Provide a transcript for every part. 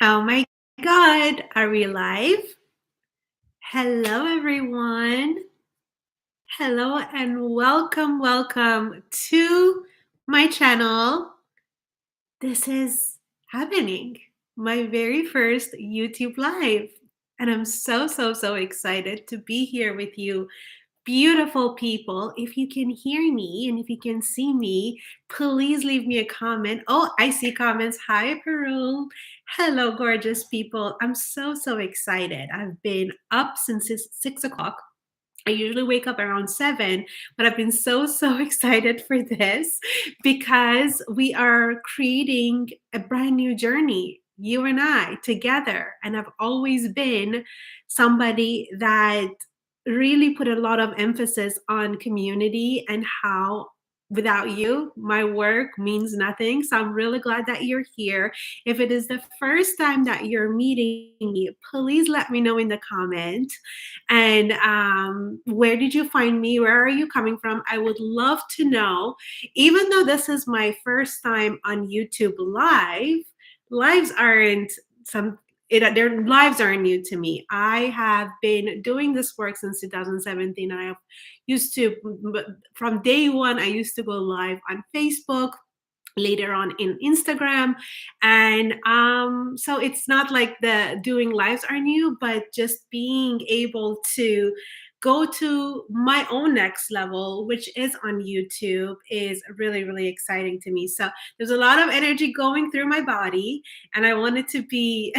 Oh my God, are we live? Hello, everyone. Hello, and welcome to my channel. This is happening, my very first YouTube Live. And I'm so excited to be here with you, beautiful people. If you can hear me and if you can see me, please leave me a comment. Oh, I see comments. Hi, Peru. Hello, gorgeous people. I'm so excited. I've been up since 6 o'clock. I usually wake up around 7, but I've been so excited for this because we are creating a brand new journey, you and I together. And I've always been somebody that really put a lot of emphasis on community and how without you, my work means nothing. So I'm really glad that you're here. If it is the first time that you're meeting me, please let me know in the comment. And where did you find me? Where are you coming from? I would love to know. Even though this is my first time on YouTube live, lives aren't some their lives aren't new to me. I have been doing this work since 2017. I have used to from day one. I used to go live on Facebook, later on in Instagram. And so it's not like the doing lives are new, but just being able to go to my own next level, which is on YouTube, is really exciting to me. So there's a lot of energy going through my body, and I wanted to be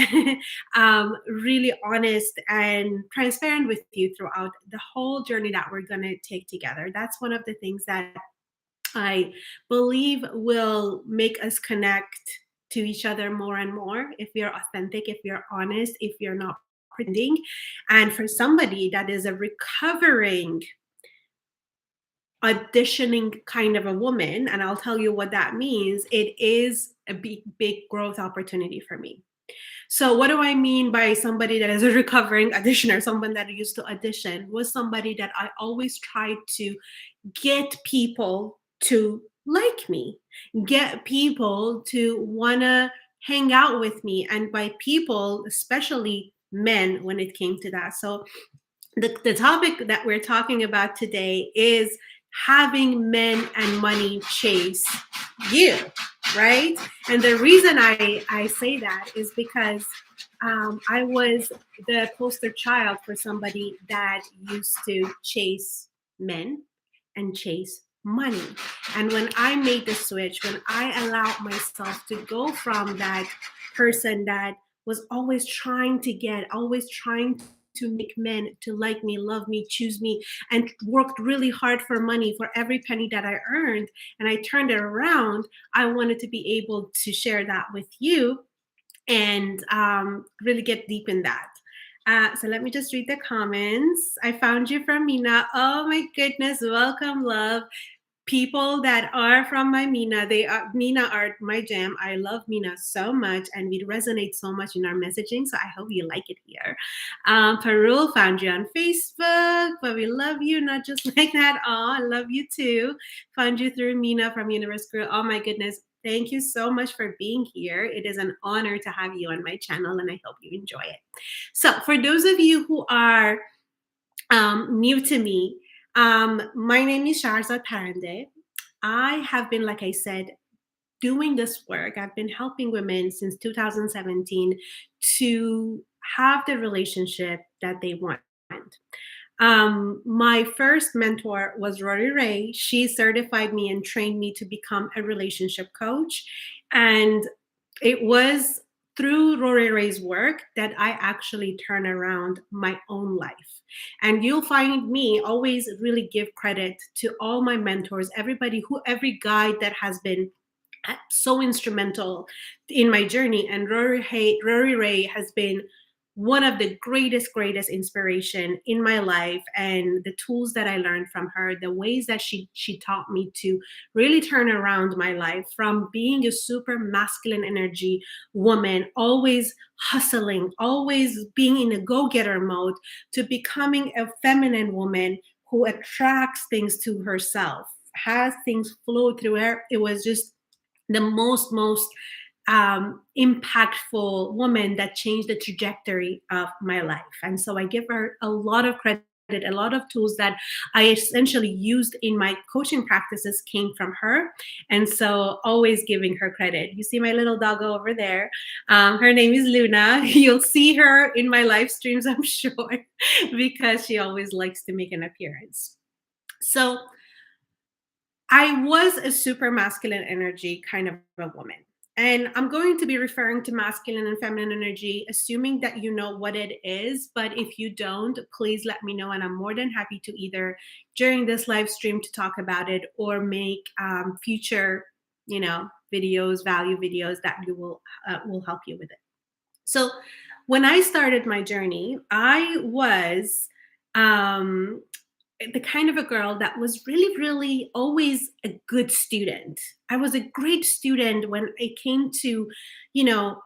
really honest and transparent with you throughout the whole journey that we're going to take together. That's one of the things that I believe will make us connect to each other more and more if we are authentic, if we are honest, if we are not pretending. And for somebody that is a recovering auditioning kind of a woman, and I'll tell you what that means, it is a big growth opportunity for me. So what do I mean by somebody that is a recovering auditioner? Someone that used to audition was somebody that I always tried to get people to like me, get people to want to hang out with me. And by people, especially men, when it came to that. So the topic that we're talking about today is having men and money chase you, right? And the reason I say that is because I was the poster child for somebody that used to chase men and chase money. And when I made the switch, when I allowed myself to go from that person that was always trying to get, always trying to make men to like me, love me, choose me, and worked really hard for money for every penny that I earned, and I turned it around, I wanted to be able to share that with you and really get deep in that. So let me just read the comments. I found you from Mina. Oh my goodness, welcome, love. People that are from my Mina are my jam. I love Mina so much, and we resonate so much in our messaging. So I hope you like it here. Parul found you on Facebook, but we love you, not just like that. Oh, I love you too. Found you through Mina from Universe Girl. Oh my goodness. Thank you so much for being here. It is an honor to have you on my channel, and I hope you enjoy it. So, for those of you who are new to me, my name is Shahrzad Parandeh. I have been, like I said, doing this work. I've been helping women since 2017 to have the relationship that they want. My first mentor was Rori Raye. She certified me and trained me to become a relationship coach. And it was through Rori Raye's work that I actually turn around my own life. And you'll find me always really give credit to all my mentors, every guide that has been so instrumental in my journey. And Rori Raye has been one of the greatest inspiration in my life, and the tools that I learned from her, the ways that she taught me to really turn around my life from being a super masculine energy woman, always hustling, always being in a go-getter mode, to becoming a feminine woman who attracts things to herself, has things flow through her. It was just the most impactful woman that changed the trajectory of my life. And so I give her a lot of credit. A lot of tools that I essentially used in my coaching practices came from her. And so always giving her credit. You see my little doggo over there. Her name is Luna. You'll see her in my live streams, I'm sure, because she always likes to make an appearance. So I was a super masculine energy kind of a woman. And I'm going to be referring to masculine and feminine energy, assuming that you know what it is. But if you don't, please let me know. And I'm more than happy to either during this live stream to talk about it or make future, videos, value videos that you will help you with it. So when I started my journey, I was um, the kind of a girl that was really, really always a good student. I was a great student when it came to, you know,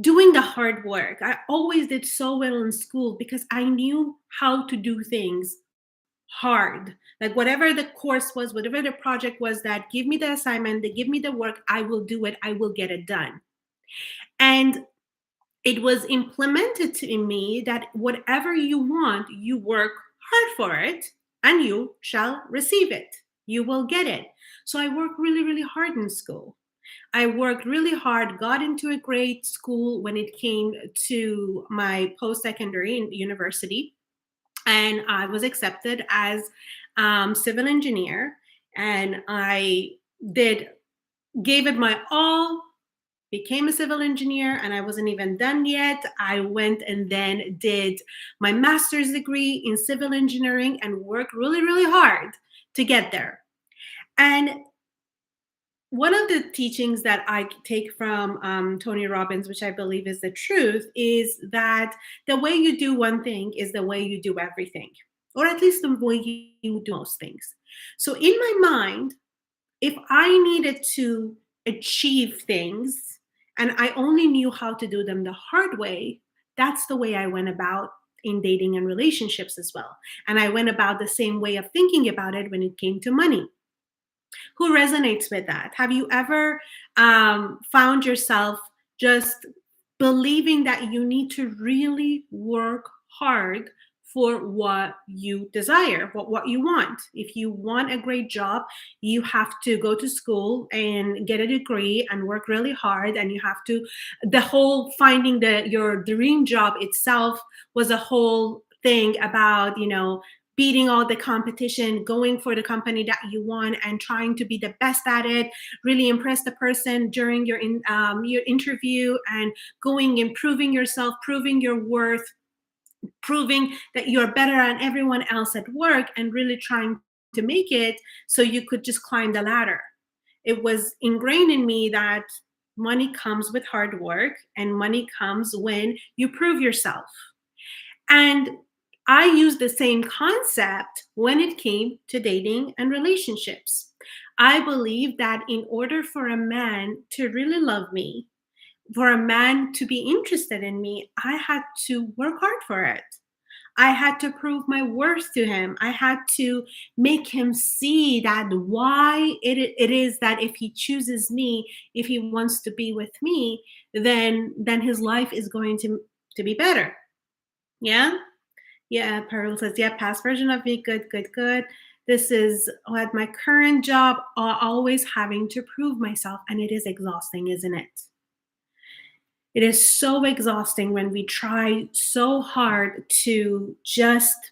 doing the hard work. I always did so well in school because I knew how to do things hard. Like whatever the course was, whatever the project was, that give me the assignment, they give me the work, I will do it, I will get it done. And it was implemented in me that whatever you want, you work hard for it and you shall receive it. You will get it. So I worked really, really hard in school. I worked really hard, got into a great school when it came to my post secondary university, and I was accepted as civil engineer. And I did gave it my all, became a civil engineer, and I wasn't even done yet. I went and then did my master's degree in civil engineering and worked really, really hard to get there. And one of the teachings that I take from Tony Robbins, which I believe is the truth, is that the way you do one thing is the way you do everything, or at least the way you do most things. So in my mind, if I needed to achieve things and I only knew how to do them the hard way, that's the way I went about in dating and relationships as well. And I went about the same way of thinking about it when it came to money. Who resonates with that? Have you ever found yourself just believing that you need to really work hard for what you desire, what you want? If you want a great job, you have to go to school and get a degree and work really hard. And you have to, the whole finding your dream job itself was a whole thing about, beating all the competition, going for the company that you want, and trying to be the best at it. Really impress the person during your interview, and going improving yourself, proving your worth, proving that you're better than everyone else at work, and really trying to make it so you could just climb the ladder. It was ingrained in me that money comes with hard work, and money comes when you prove yourself. And I used the same concept when it came to dating and relationships. I believe that in order for a man to really love me, for a man to be interested in me, I had to work hard for it. I had to prove my worth to him. I had to make him see that why it is that if he chooses me, if he wants to be with me, then his life is going to be better. Yeah. Yeah, Pearl says, yeah, past version of me, good, good, good. This is at my current job, always having to prove myself, and it is exhausting, isn't it? It is so exhausting when we try so hard to just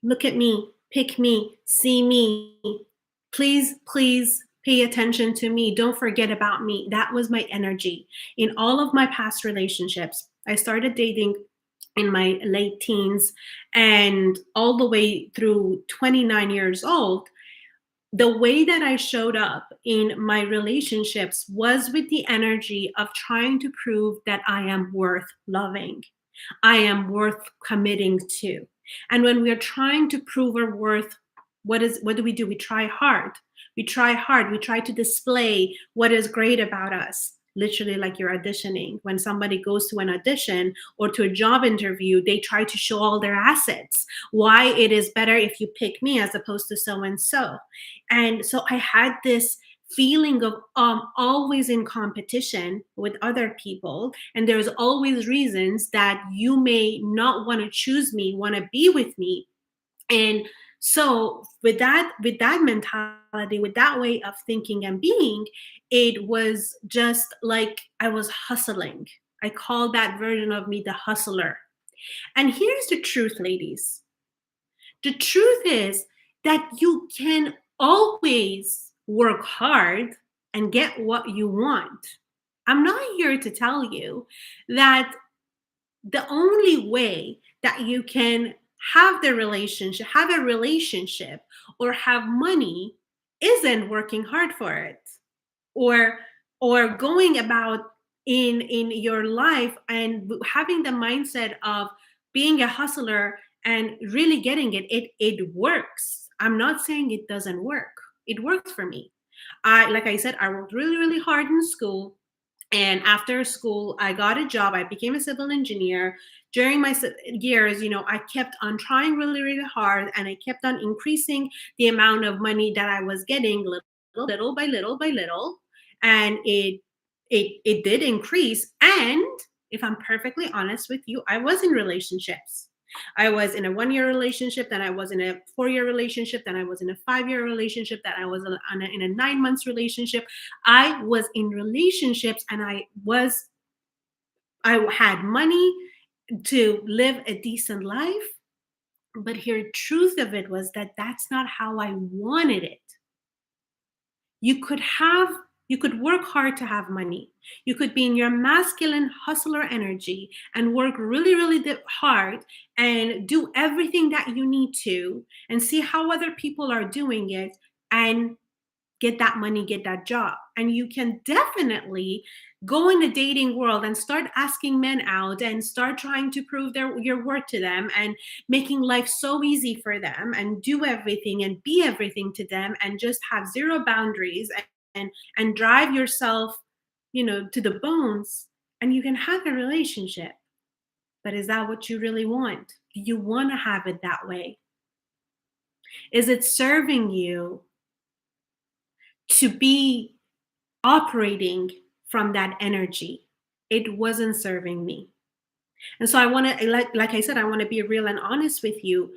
look at me, pick me, see me. Please, please pay attention to me. Don't forget about me. That was my energy in all of my past relationships. I started dating in my late teens and all the way through 29 years old. The way that I showed up in my relationships was with the energy of trying to prove that I am worth loving. I am worth committing to. And when we are trying to prove our worth, what do? We try hard. We try hard. We try to display what is great about us. Literally, like you're auditioning. When somebody goes to an audition or to a job interview, they try to show all their assets. Why it is better if you pick me as opposed to so and so. And so I had this feeling of always in competition with other people, and there's always reasons that you may not want to choose me, want to be with me. And so with that mentality, with that way of thinking and being, it was just like I was hustling. I call that version of me the hustler. And here's the truth, ladies. The truth is that you can always work hard and get what you want. I'm not here to tell you that the only way that you can have a relationship or have money isn't working hard for it, or going about in your life and having the mindset of being a hustler and really getting it works. I'm not saying it doesn't work. It works for me. Like I said, I worked really really hard in school, and after school I got a job. I became a civil engineer. During my years, I kept on trying really really hard, and I kept on increasing the amount of money that I was getting, little by little by little. And it did increase. And if I'm perfectly honest with you, I was in relationships. I was in a 1 year relationship, then I was in a 4 year relationship, then I was in a 5 year relationship, then I was in a 9 months relationship. I was in relationships, and I had money to live a decent life. But here, truth of it was that that's not how I wanted it. You could have, you could work hard to have money. You could be in your masculine hustler energy and work really, really hard and do everything that you need to and see how other people are doing it and get that money, get that job. And you can definitely go in the dating world and start asking men out and start trying to prove your worth to them and making life so easy for them and do everything and be everything to them and just have zero boundaries and drive yourself, to the bones, and you can have a relationship. But is that what you really want? Do you want to have it that way? Is it serving you to be operating from that energy? It wasn't serving me. And so I want to, like I said, I want to be real and honest with you.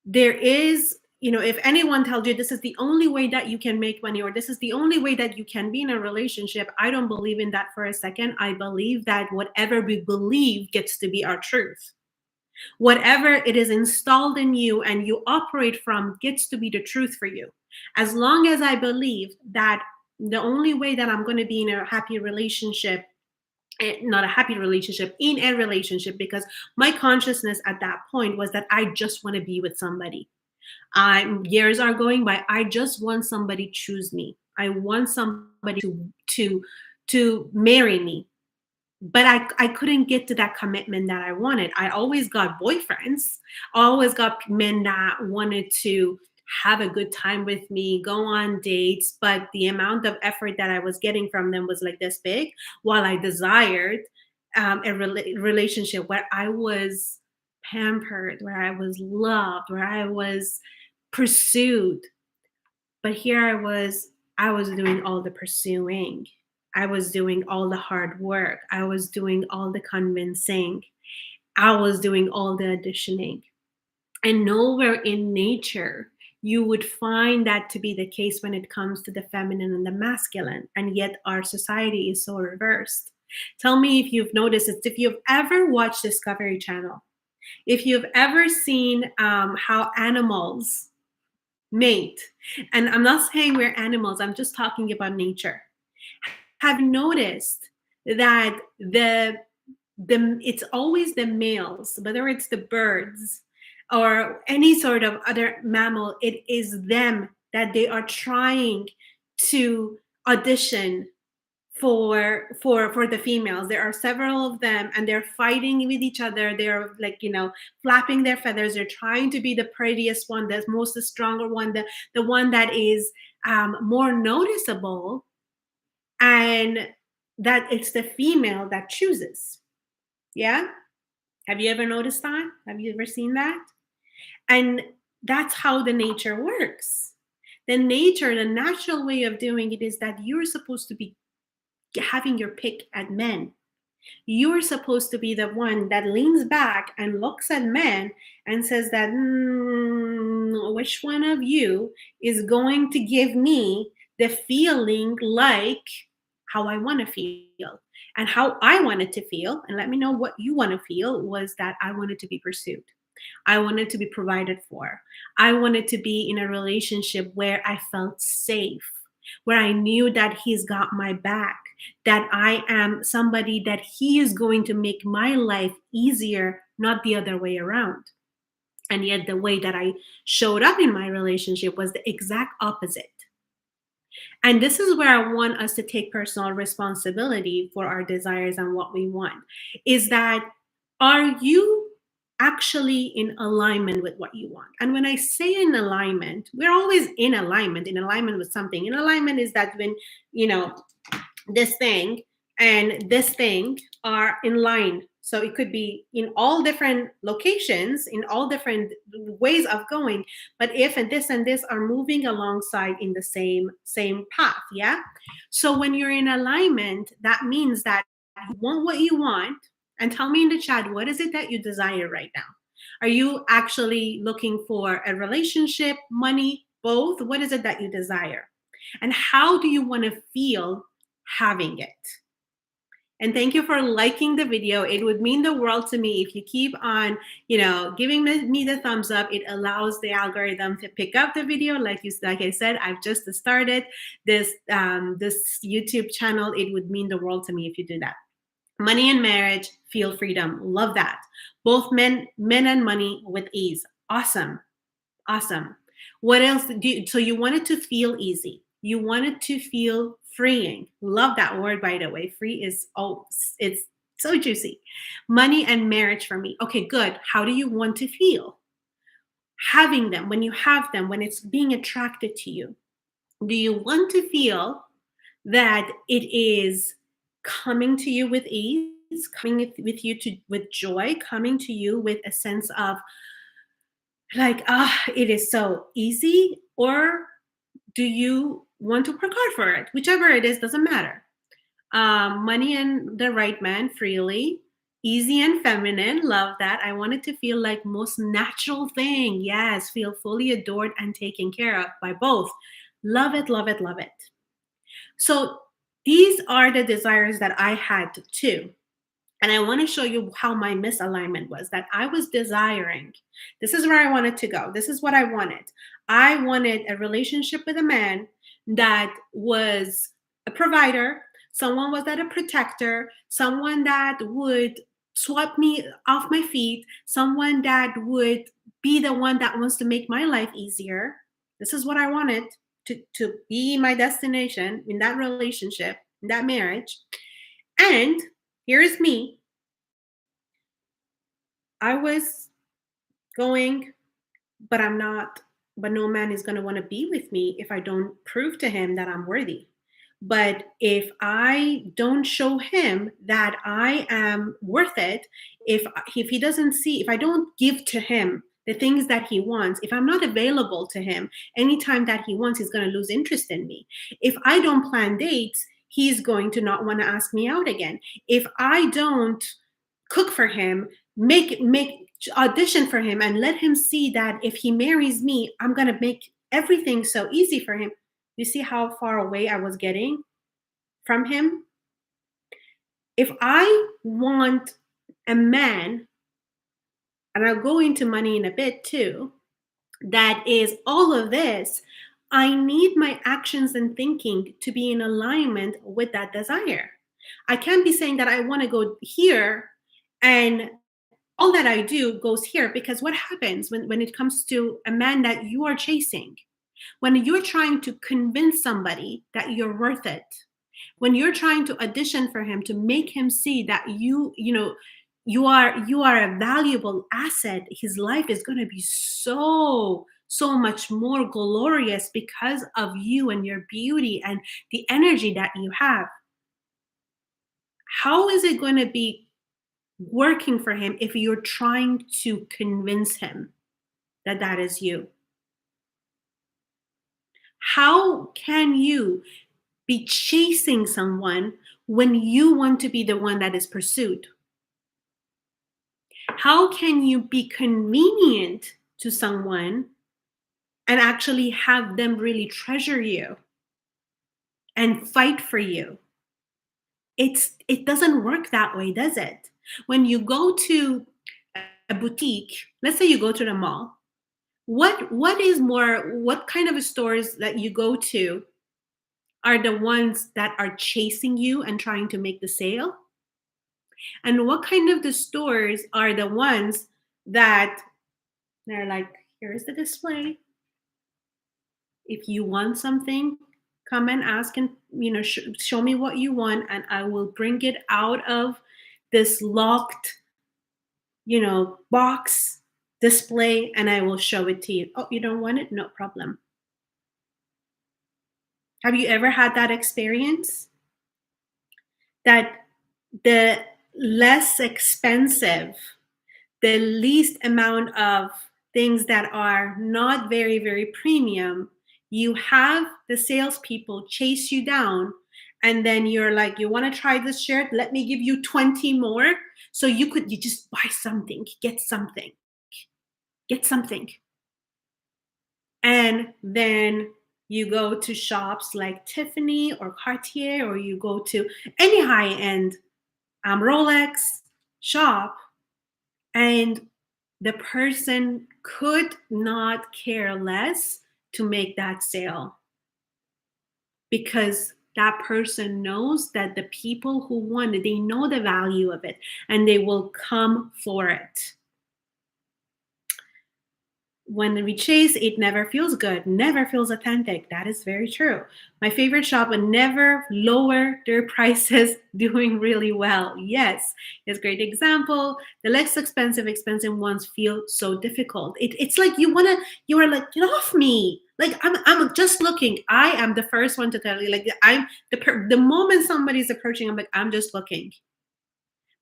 There is, if anyone tells you this is the only way that you can make money or this is the only way that you can be in a relationship, I don't believe in that for a second. I believe that whatever we believe gets to be our truth. Whatever it is installed in you and you operate from gets to be the truth for you. As long as I believe that the only way that I'm going to be in a happy relationship, not a happy relationship, in a relationship, because my consciousness at that point was that I just want to be with somebody. Years are going by. I just want somebody choose me. I want somebody to marry me. But I couldn't get to that commitment that I wanted. I always got boyfriends. I always got men that wanted to have a good time with me, go on dates, but the amount of effort that I was getting from them was like this big, while I desired a relationship where I was pampered, where I was loved, where I was pursued. But here I was doing all the pursuing. I was doing all the hard work. I was doing all the convincing. I was doing all the auditioning. And nowhere in nature you would find that to be the case when it comes to the feminine and the masculine. And yet our society is so reversed. Tell me if you've noticed it. If you've ever watched Discovery Channel, if you've ever seen how animals mate, and I'm not saying we're animals, I'm just talking about nature. Have you noticed that the it's always the males, whether it's the birds or any sort of other mammal, it is them that they are trying to audition for the females. There are several of them, and they're fighting with each other. They're like, flapping their feathers. They're trying to be the prettiest one, the most stronger one, the one that is more noticeable, and that it's the female that chooses. Yeah. Have you ever noticed that? Have you ever seen that? And that's how the nature works. The nature, the natural way of doing it is that you're supposed to be having your pick at men. You're supposed to be the one that leans back and looks at men and says that, which one of you is going to give me the feeling like how I want to feel? And how I wanted to feel, and let me know what you want to feel, was that I wanted to be pursued. I wanted to be provided for. I wanted to be in a relationship where I felt safe, where I knew that he's got my back, that I am somebody that he is going to make my life easier, not the other way around. And yet, the way that I showed up in my relationship was the exact opposite. And this is where I want us to take personal responsibility for our desires and what we want. Is that, are you actually in alignment with what you want? And when I say in alignment, we're always in alignment with something. In alignment is that when, you know, this thing and this thing are in line. So it could be in all different locations, in all different ways of going. But if and this are moving alongside in the same path, yeah. So when you're in alignment, that means that you want what you want. And tell me in the chat, what is it that you desire right now? Are you actually looking for a relationship, money, both? What is it that you desire? And how do you want to feel having it? And thank you for liking the video. It would mean the world to me if you keep on, giving me the thumbs up. It allows the algorithm to pick up the video. Like I said, I've just started this YouTube channel. It would mean the world to me if you do that. Money and marriage, feel freedom. Love that. Both men and money with ease. Awesome. What else so you want it to feel easy. You want it to feel freeing. Love that word, by the way. Free is, it's so juicy. Money and marriage for me. Okay, good. How do you want to feel having them, when you have them, when it's being attracted to you? Do you want to feel that it is coming to you with ease, coming with you with joy, coming to you with a sense of like, it is so easy? Or do you want to work hard for it? Whichever it is, doesn't matter. Money and the right man, freely, easy and feminine. Love that. I want it to feel like most natural thing. Yes, feel fully adored and taken care of by both. Love it, love it, love it. So these are the desires that I had too. And I want to show you how my misalignment was, that I was desiring. This is where I wanted to go. This is what I wanted. I wanted a relationship with a man that was a provider, someone was that a protector, someone that would swap me off my feet, someone that would be the one that wants to make my life easier. This is what I wanted to be my destination in that relationship, in that marriage. And here's me. I was going, but I'm not, but no man is going to want to be with me if I don't prove to him that I'm worthy. But if I don't show him that I am worth it, if he doesn't see, if I don't give to him the things that he wants, if I'm not available to him anytime that he wants, he's going to lose interest in me. If I don't plan dates, he's going to not want to ask me out again. If I don't cook for him, make audition for him, and let him see that if he marries me, I'm going to make everything so easy for him. You see how far away I was getting from him? If I want a man, and I'll go into money in a bit too, that is all of this, I need my actions and thinking to be in alignment with that desire. I can't be saying that I want to go here and all that I do goes here, because what happens when it comes to a man that you are chasing? When you're trying to convince somebody that you're worth it, when you're trying to audition for him to make him see that you are a valuable asset, his life is going to be so much more glorious because of you and your beauty and the energy that you have. How is it going to be working for him if you're trying to convince him that that is you? How can you be chasing someone when you want to be the one that is pursued? How can you be convenient to someone and actually have them really treasure you and fight for you? It doesn't work that way, does it? When you go to a boutique, let's say you go to the mall, what kind of stores that you go to are the ones that are chasing you and trying to make the sale? And what kind of the stores are the ones that they're like, here's the display. If you want something, come and ask and show me what you want, and I will bring it out of this locked box display, and I will show it to you. Oh, you don't want it? No problem. Have you ever had that experience? That the less expensive, the least amount of things that are not very, very premium, you have the salespeople chase you down, and then you're like, you want to try this shirt? Let me give you 20 more. So you just buy something, get something, get something. And then you go to shops like Tiffany or Cartier, or you go to any high end Rolex shop, and the person could not care less to make that sale, because that person knows that the people who want it, they know the value of it, and they will come for it. When we chase, it never feels good, never feels authentic. That is very true. My favorite shop would never lower their prices, doing really well. Yes, it's a great example. The less expensive ones feel so difficult. It's like you are like, get off me. Like I'm just looking. I am the first one to tell you, like I'm the moment somebody's approaching, I'm like, I'm just looking,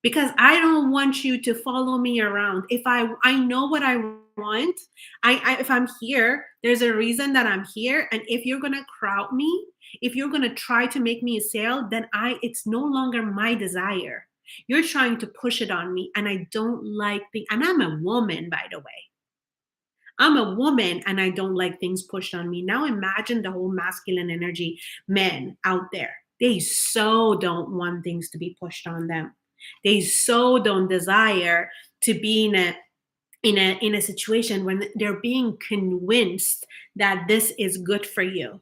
because I don't want you to follow me around. If I know what I want, if I'm here, there's a reason that I'm here. And if you're gonna crowd me, if you're gonna try to make me a sale, then it's no longer my desire. You're trying to push it on me, and I don't like and I'm a woman, by the way. I'm a woman and I don't like things pushed on me. Now imagine the whole masculine energy men out there. They so don't want things to be pushed on them. They so don't desire to be in a situation when they're being convinced that this is good for you.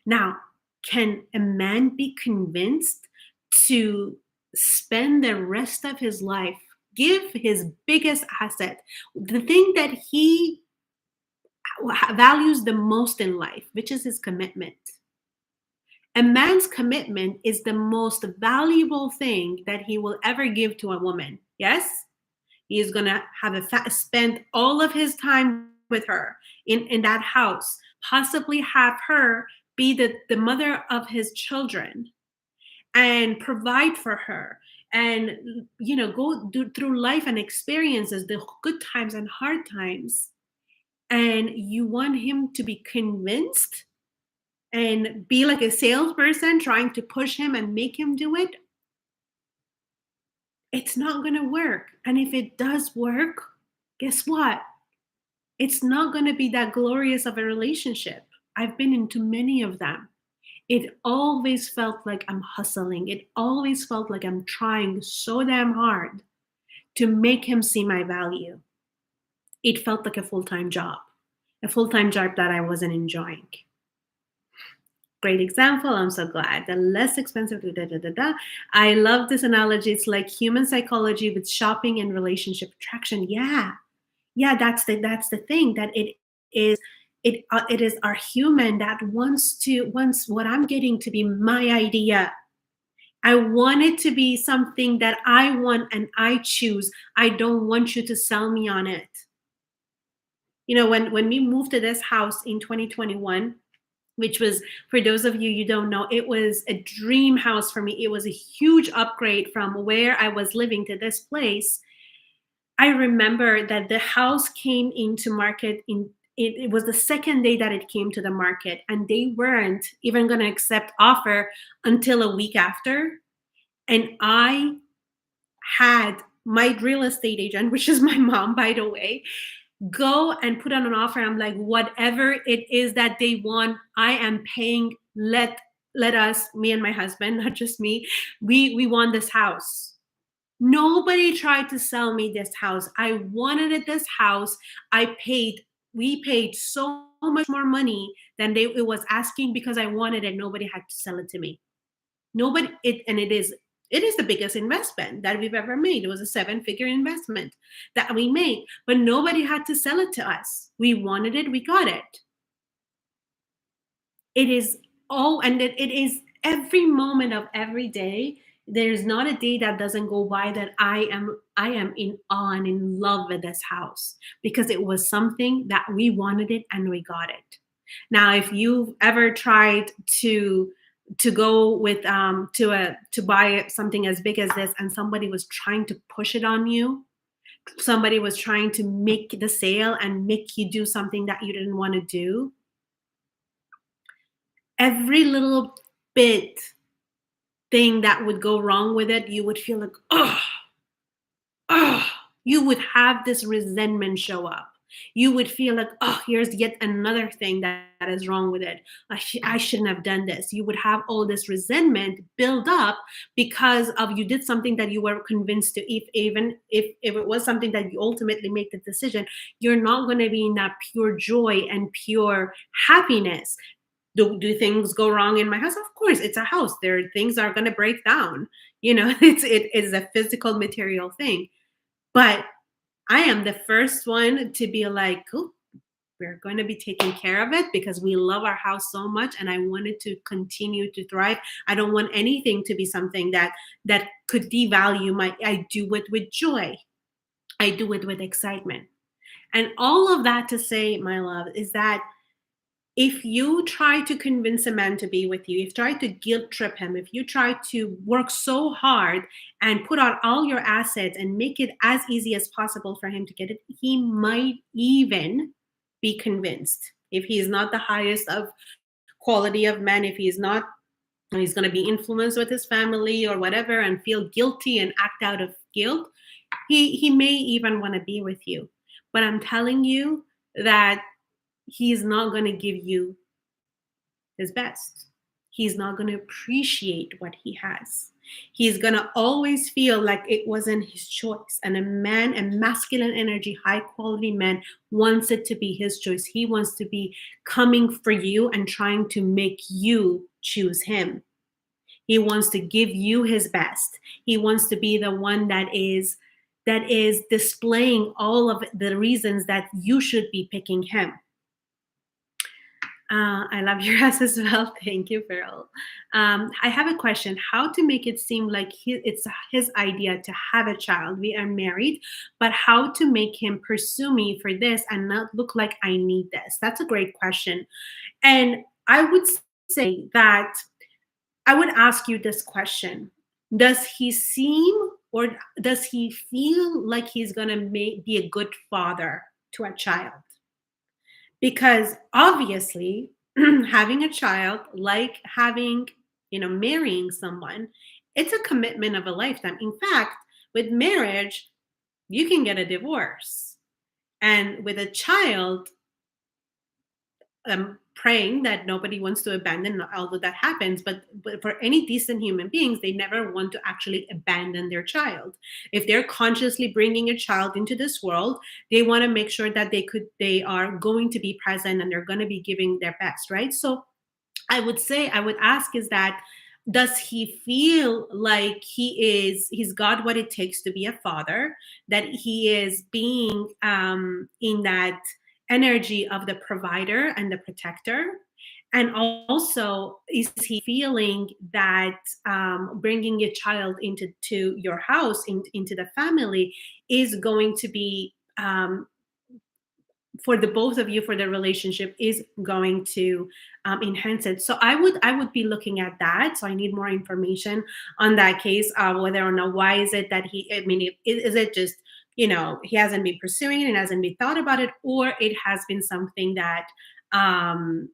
Now, can a man be convinced to spend the rest of his life, give his biggest asset, the thing that he values the most in life, which is his commitment? A man's commitment is the most valuable thing that he will ever give to a woman. Yes? He is going to have spend all of his time with her in that house, possibly have her be the mother of his children and provide for her, and go through life and experiences, the good times and hard times. And you want him to be convinced and be like a salesperson trying to push him and make him do it? It's not going to work. And if it does work, guess what? It's not going to be that glorious of a relationship. I've been into many of them. It always felt like I'm hustling. It always felt like I'm trying so damn hard to make him see my value. It felt like a full-time job that I wasn't enjoying. Great example. I'm so glad. The less expensive. Da, da, da, da. I love this analogy. It's like human psychology with shopping and relationship attraction. Yeah, that's the thing, that it is our human that wants what I'm getting to be my idea. I want it to be something that I want and I choose. I don't want you to sell me on it. When we moved to this house in 2021, which was, for those of you don't know, it was a dream house for me. It was a huge upgrade from where I was living to this place. I remember that the house came into market it was the second day that it came to the market, and they weren't even going to accept offer until a week after. And I had my real estate agent, which is my mom, by the way, go and put on an offer. I'm like, whatever it is that they want, I am paying. Let us, me and my husband, not just me, we want this house. Nobody tried to sell me this house. I wanted this house. I paid, we paid so much more money than it was asking because I wanted it. Nobody had to sell it to me. Nobody it and it is the biggest investment that we've ever made. It was a seven-figure investment that we made, but nobody had to sell it to us. We wanted it, we got it. It is and it is every moment of every day. There's not a day that doesn't go by that I am in awe and in love with this house because it was something that we wanted it and we got it. Now, if you've ever tried to go with to buy something as big as this and somebody was trying to push it on you, somebody was trying to make the sale and make you do something that you didn't want to do, every little bit thing that would go wrong with it, you would feel like, oh, you would have this resentment show up. You would feel like, oh, here's yet another thing that is wrong with it. I shouldn't have done this. You would have all this resentment build up because of you did something that you were convinced to. If even if it was something that you ultimately make the decision, you're not going to be in that pure joy and pure happiness. Do things go wrong in my house? Of course, it's a house. There things are going to break down. It is a physical material thing. But I am the first one to be like, oh, we're going to be taking care of it because we love our house so much and I want it to continue to thrive. I don't want anything to be something that could devalue my I do it with joy. I do it with excitement. And all of that to say, my love, is that if you try to convince a man to be with you, if you try to guilt trip him, if you try to work so hard and put out all your assets and make it as easy as possible for him to get it, he might even be convinced. If he's not the highest of quality of men, if he's not, he's going to be influenced with his family or whatever and feel guilty and act out of guilt, he may even want to be with you. But I'm telling you that he's not going to give you his best. He's not going to appreciate what he has. He's going to always feel like it wasn't his choice. And a masculine energy, high quality man wants it to be his choice. He wants to be coming for you and trying to make you choose him. He wants to give you his best. He wants to be the one that is displaying all of the reasons that you should be picking him. I love your ass as well. Thank you, Pearl. I have a question. How to make it seem like it's his idea to have a child? We are married, but how to make him pursue me for this and not look like I need this? That's a great question. And I would say that I would ask you this question. Does he seem or does he feel like he's going to be a good father to a child? Because obviously having a child, like having marrying someone, it's a commitment of a lifetime. In fact, with marriage you can get a divorce, and with a child, praying that nobody wants to abandon, although that happens, but for any decent human beings, they never want to actually abandon their child. If they're consciously bringing a child into this world, they want to make sure that they are going to be present and they're going to be giving their best, right? So I would ask is that, does he feel like he's got what it takes to be a father, that he is being in that energy of the provider and the protector? And also, is he feeling that bringing a child into your house, into the family, is going to be for the both of you, for the relationship, is going to enhance it? So I would be looking at that. So I need more information on that case, whether or not, why is it that he, I mean, is it just he hasn't been pursuing it and hasn't been thought about it, or it has been something that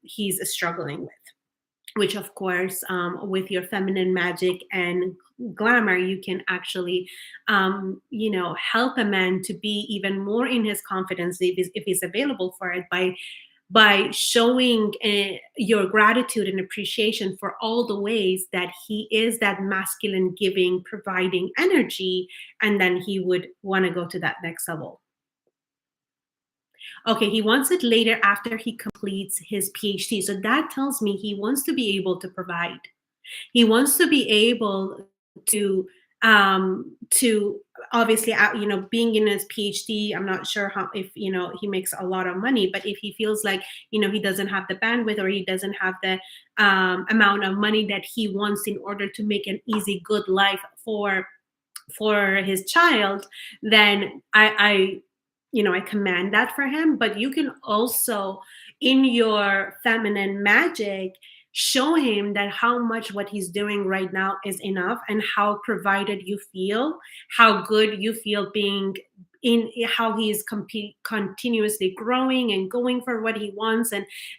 he's struggling with. Which, of course, with your feminine magic and glamour, you can actually, help a man to be even more in his confidence if he's available for it by showing your gratitude and appreciation for all the ways that he is that masculine, giving, providing energy, and then he would want to go to that next level. Okay, he wants it later after he completes his PhD. So that tells me he wants to be able to provide. He wants to be able to obviously, being in his PhD. I'm not sure how, if he makes a lot of money, but if he feels like he doesn't have the bandwidth, or he doesn't have the amount of money that he wants in order to make an easy, good life for his child, then I command that for him. But you can also, in your feminine magic, show him that how much what he's doing right now is enough, and how provided you feel, how good you feel being in, how he is continuously growing and going for what he wants,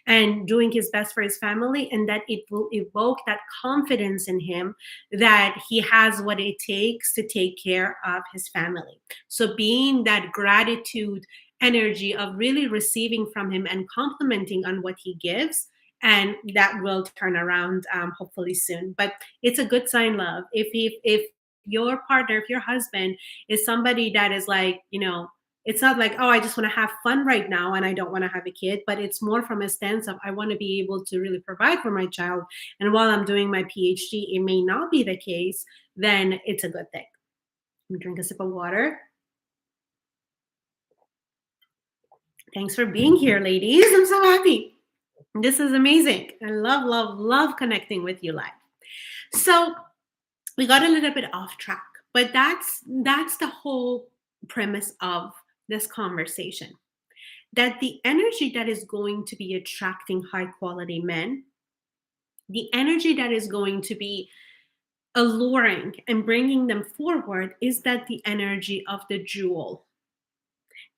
and doing his best for his family, and that it will evoke that confidence in him that he has what it takes to take care of his family. So being that gratitude energy of really receiving from him and complimenting on what he gives, and that will turn around, hopefully soon. But it's a good sign, love. If your partner, if your husband is somebody that is like, it's not like, oh, I just want to have fun right now and I don't want to have a kid, but it's more from a stance of, I want to be able to really provide for my child. And while I'm doing my PhD, it may not be the case, then it's a good thing. Let me drink a sip of water. Thanks for being here, ladies. I'm so happy. This is amazing. I love, love, love connecting with you live. So we got a little bit off track, but that's the whole premise of this conversation. That the energy that is going to be attracting high quality men, the energy that is going to be alluring and bringing them forward, is that the energy of the jewel,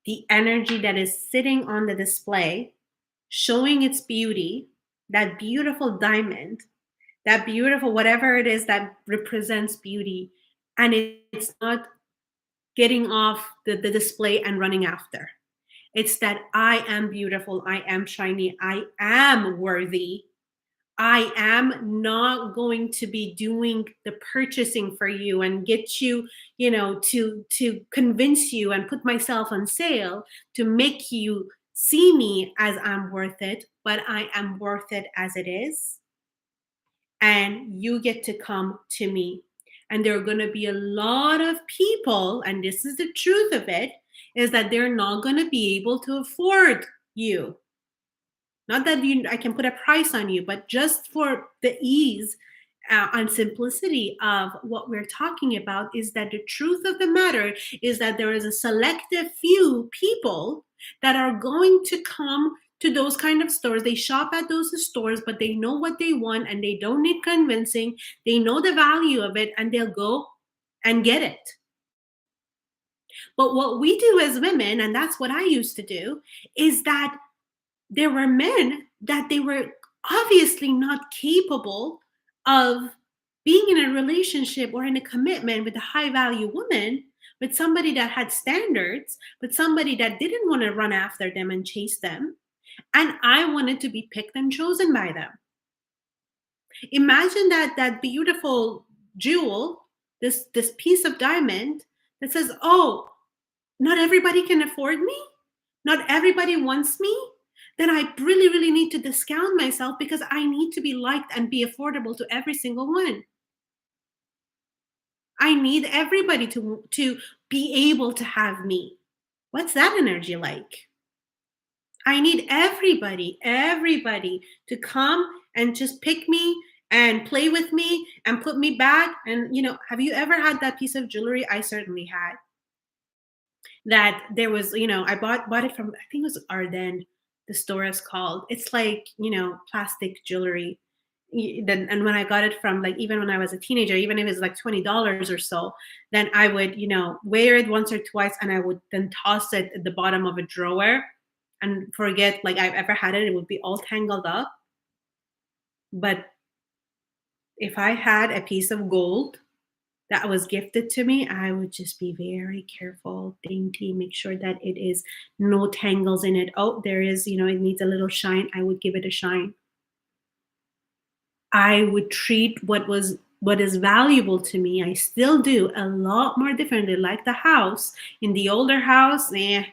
the energy that is sitting on the display, showing its beauty, that beautiful diamond, that beautiful whatever it is that represents beauty, and it's not getting off the display and running after. It's that I am beautiful, I am shiny, I am worthy. I am not going to be doing the purchasing for you and get you, to convince you and put myself on sale to make you see me as I'm worth it, but I am worth it as it is. And you get to come to me. And there are going to be a lot of people, and this is the truth of it, is that they're not going to be able to afford you. Not that I can put a price on you, but just for the ease and simplicity of what we're talking about, is that the truth of the matter is that there is a selective few people that are going to come to those kind of stores. They shop at those stores, but they know what they want and they don't need convincing. They know the value of it and they'll go and get it. But what we do as women, and that's what I used to do, is that there were men that they were obviously not capable of being in a relationship or in a commitment with a high value woman, with somebody that had standards, with somebody that didn't want to run after them and chase them. And I wanted to be picked and chosen by them. Imagine that beautiful jewel, this piece of diamond that says, oh, not everybody can afford me, not everybody wants me, then I really, really need to discount myself because I need to be liked and be affordable to every single one. I need everybody to be able to have me. What's that energy like? I need everybody to come and just pick me and play with me and put me back. And, have you ever had that piece of jewelry? I certainly had. That there was, I bought it from, I think it was Arden, the store is called. It's like, plastic jewelry. Then, and when I got it from, like, even when I was a teenager, even if it's like $20 or so, then I would, wear it once or twice, and I would then toss it at the bottom of a drawer and forget like I've ever had it. It would be all tangled up. But if I had a piece of gold that was gifted to me, I would just be very careful, dainty, make sure that it is no tangles in it. Oh, there is, it needs a little shine. I would give it a shine. I would treat what is valuable to me. I still do a lot more differently. Like the house, in the older house, that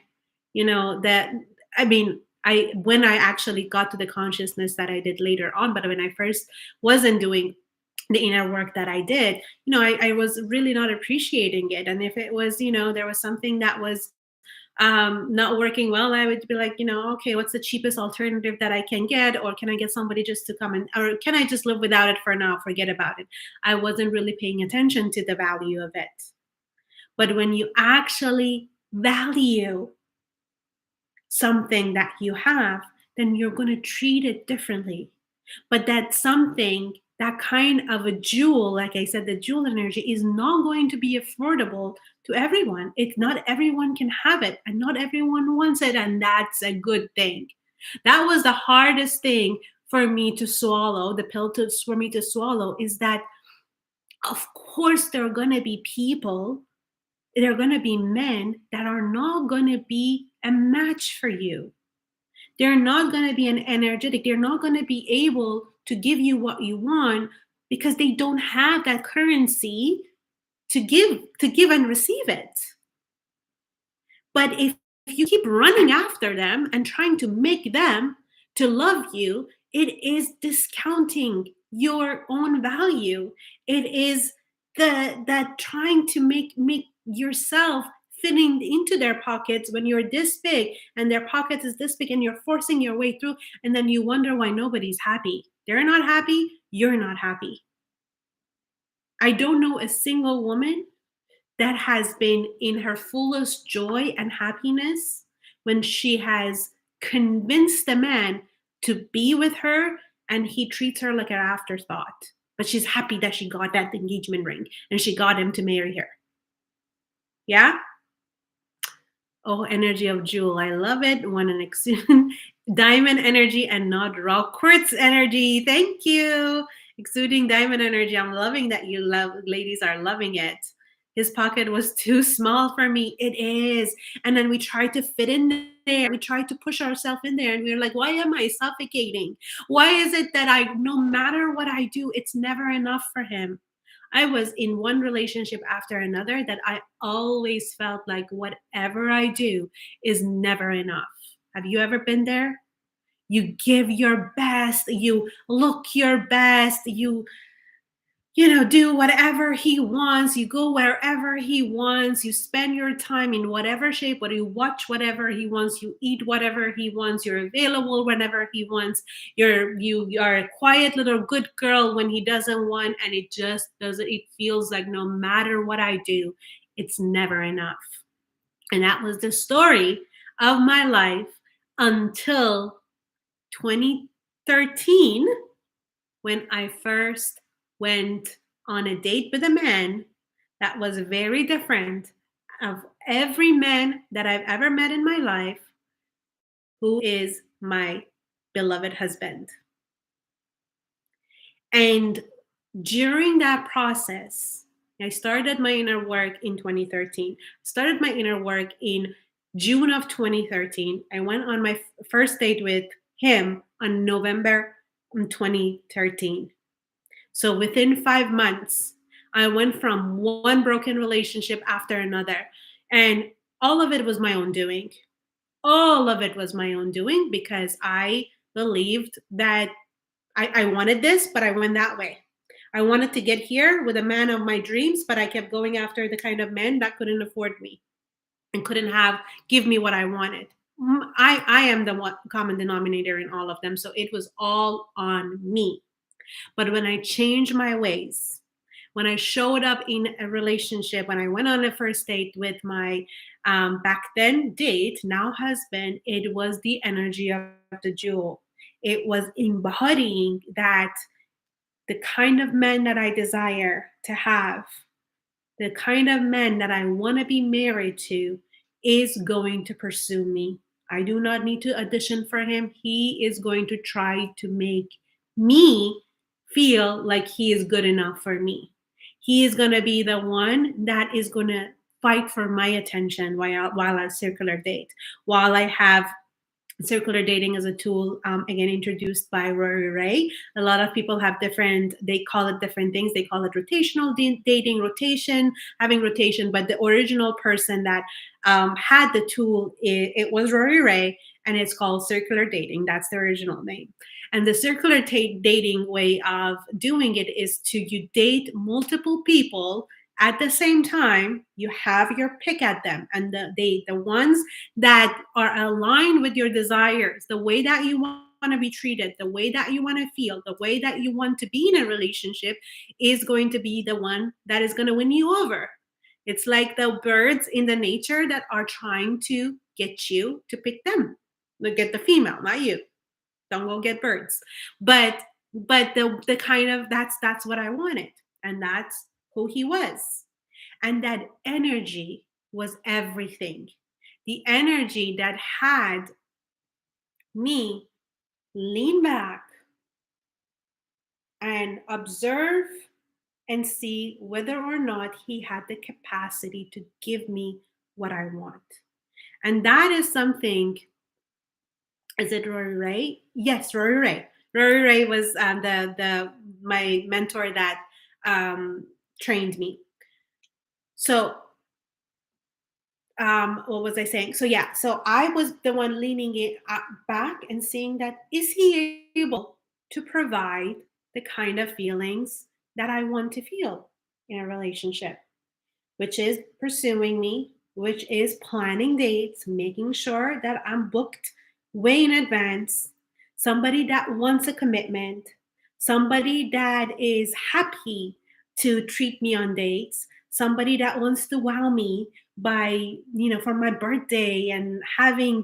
I mean, I when I actually got to the consciousness that I did later on, but when I first wasn't doing the inner work that I did, I was really not appreciating it. And if it was, there was something that was not working well, I would be like, okay, what's the cheapest alternative that I can get? Or can I get somebody just to come and, or can I just live without it for now, forget about it? I wasn't really paying attention to the value of it. But when you actually value something that you have, then you're going to treat it differently. But that something, that kind of a jewel, like I said, the jewel energy is not going to be affordable to everyone. It's not everyone can have it, and not everyone wants it, and that's a good thing. That was the hardest thing for me to swallow, the pill for me to swallow, is that of course there are going to be people, there are going to be men that are not going to be a match for you. They're not going to be an energetic, they're not going to be able to give you what you want because they don't have that currency to give and receive it. But if you keep running after them and trying to make them to love you, it is discounting your own value. It is that trying to make yourself fitting into their pockets when you're this big and their pockets is this big, and you're forcing your way through, and then you wonder why nobody's happy. They're not happy, you're not happy. I don't know a single woman that has been in her fullest joy and happiness when she has convinced a man to be with her and he treats her like an afterthought. But she's happy that she got that engagement ring and she got him to marry her. Yeah? Oh, energy of jewel. I love it. One an exude diamond energy and not raw quartz energy. Thank you. Exuding diamond energy. I'm loving that you love, ladies are loving it. His pocket was too small for me. It is. And then we tried to fit in there. We tried to push ourselves in there. And we were like, why am I suffocating? Why is it that no matter what I do, it's never enough for him? I was in one relationship after another that I always felt like whatever I do is never enough. Have you ever been there? You give your best, you look your best, you do whatever he wants, you go wherever he wants, you spend your time in whatever shape, but you watch whatever he wants, you eat whatever he wants, you're available whenever he wants, you are a quiet little good girl when he doesn't want, and it just doesn't, it feels like no matter what I do, it's never enough. And that was the story of my life until 2013, when I first went on a date with a man that was very different of every man that I've ever met in my life, who is my beloved husband. And during that process, I started my inner work in 2013. Started my inner work in June of 2013. I went on my first date with him on November 2013. So within 5 months, I went from one broken relationship after another. And all of it was my own doing. All of it was my own doing because I believed that I wanted this, but I went that way. I wanted to get here with a man of my dreams, but I kept going after the kind of men that couldn't afford me and couldn't give me what I wanted. I am the one common denominator in all of them. So it was all on me. But when I changed my ways, when I showed up in a relationship, when I went on a first date with my back then date, now husband, it was the energy of the jewel. It was embodying that the kind of men that I desire to have, the kind of man that I want to be married to is going to pursue me. I do not need to audition for him. He is going to try to make me feel like he is good enough for me. He is going to be the one that is going to fight for my attention while I circular date, while I have circular dating as a tool, again introduced by Rory Ray. A lot of people have different, they call it different things. They call it rotational dating, rotation, having rotation, but the original person that had the tool, it was Rory Ray, and it's called circular dating. That's the original name. And the circular dating way of doing it is to you date multiple people at the same time. You have your pick at them, and the ones that are aligned with your desires, the way that you want to be treated, the way that you want to feel, the way that you want to be in a relationship is going to be the one that is going to win you over. It's like the birds in the nature that are trying to get you to pick them. Look, get the female, not you. Don't go get birds. But the kind of that's what I wanted. And that's who he was. And that energy was everything. The energy that had me lean back and observe and see whether or not he had the capacity to give me what I want. And that is something. Is it Rory Ray? Yes, Rory Ray. Rory Ray was the my mentor that trained me. So what was I saying? So yeah, so I was the one leaning it back and seeing that is he able to provide the kind of feelings that I want to feel in a relationship, which is pursuing me, which is planning dates, making sure that I'm booked way in advance, somebody that wants a commitment, somebody that is happy to treat me on dates, somebody that wants to wow me by, for my birthday and having,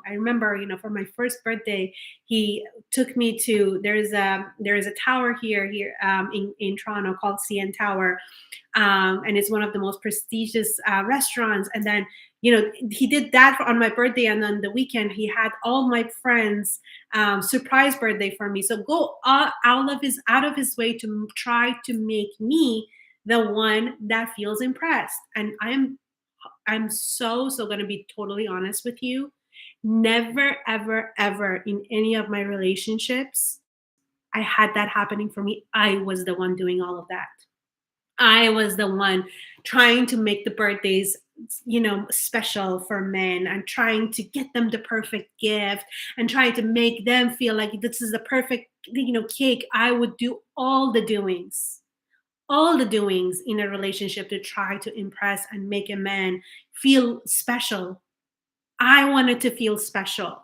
I remember, for my first birthday, he took me to, there is a tower here in Toronto called CN Tower, and it's one of the most prestigious restaurants. And then, he did that on my birthday, and then the weekend he had all my friends surprise birthday for me. So go out of his way to try to make me the one that feels impressed. And I'm so going to be totally honest with you. Never, ever, ever in any of my relationships I had that happening for me. I was the one doing all of that. I was the one trying to make the birthdays, special for men, and trying to get them the perfect gift and trying to make them feel like this is the perfect, cake. I would do all the doings in a relationship to try to impress and make a man feel special. I wanted to feel special.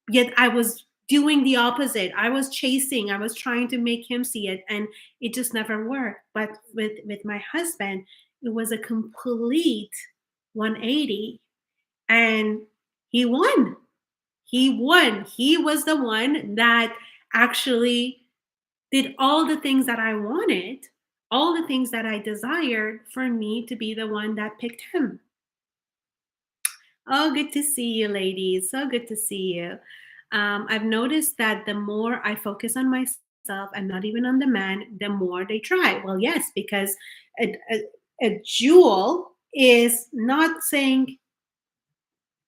Yet I was doing the opposite. I was chasing, I was trying to make him see it, and it just never worked. But with my husband, it was a complete 180, and he won. He was the one that actually did all the things that I wanted, all the things that I desired for me to be the one that picked him. Oh, good to see you, ladies. So good to see you. I've noticed that the more I focus on myself and not even on the man, the more they try. Well, yes, because a jewel is not saying,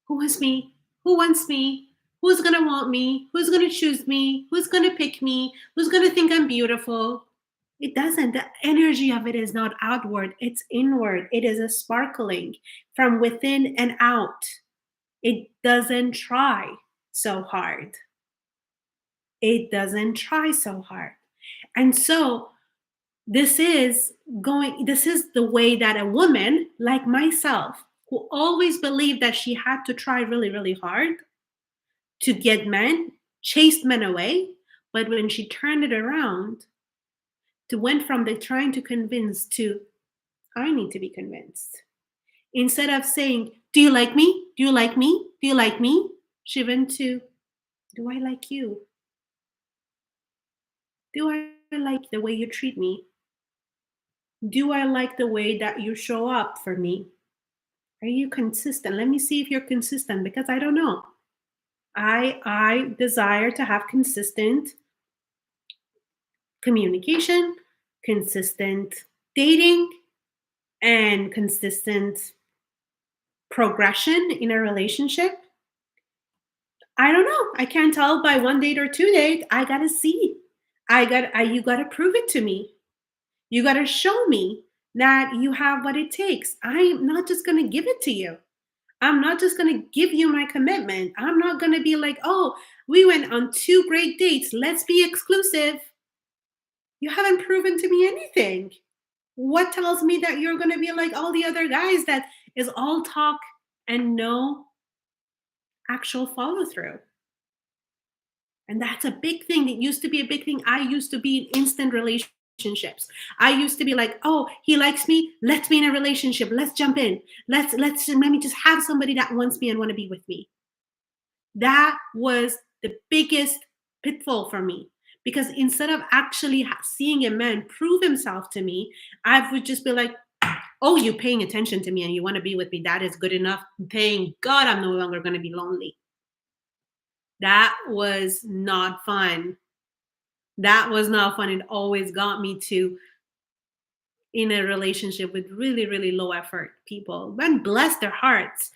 who wants me? Who wants me? Who's going to want me? Who's going to choose me? Who's going to pick me? Who's going to think I'm beautiful? It doesn't. The energy of it is not outward, it's inward. It is a sparkling from within and out. It doesn't try so hard. It doesn't try so hard. And so this is the way that a woman like myself, who always believed that she had to try really, really hard to get men, chased men away, but when she turned it around, to went from the trying to convince to I need to be convinced. Instead of saying, do you like me? Do you like me? Do you like me? She went to, do I like you? Do I like the way you treat me? Do I like the way that you show up for me? Are you consistent? Let me see if you're consistent because I don't know. I desire to have consistent communication, consistent dating, and consistent progression in a relationship. I don't know. I can't tell by one date or two date. I gotta see. You gotta prove it to me. You gotta show me that you have what it takes. I'm not just gonna give it to you. I'm not just gonna give you my commitment. I'm not gonna be like, oh, we went on two great dates. Let's be exclusive. You haven't proven to me anything. What tells me that you're gonna be like all the other guys that is all talk and no actual follow through? And that's a big thing. It used to be a big thing. I used to be in instant relationships. I used to be like, oh, he likes me. Let's be in a relationship. Let's jump in. Let me just have somebody that wants me and want to be with me. That was the biggest pitfall for me because instead of actually seeing a man prove himself to me, I would just be like, oh, you're paying attention to me and you want to be with me. That is good enough. Thank God I'm no longer going to be lonely. That was not fun. That was not fun. It always got me to in a relationship with really, really low effort people. And bless their hearts.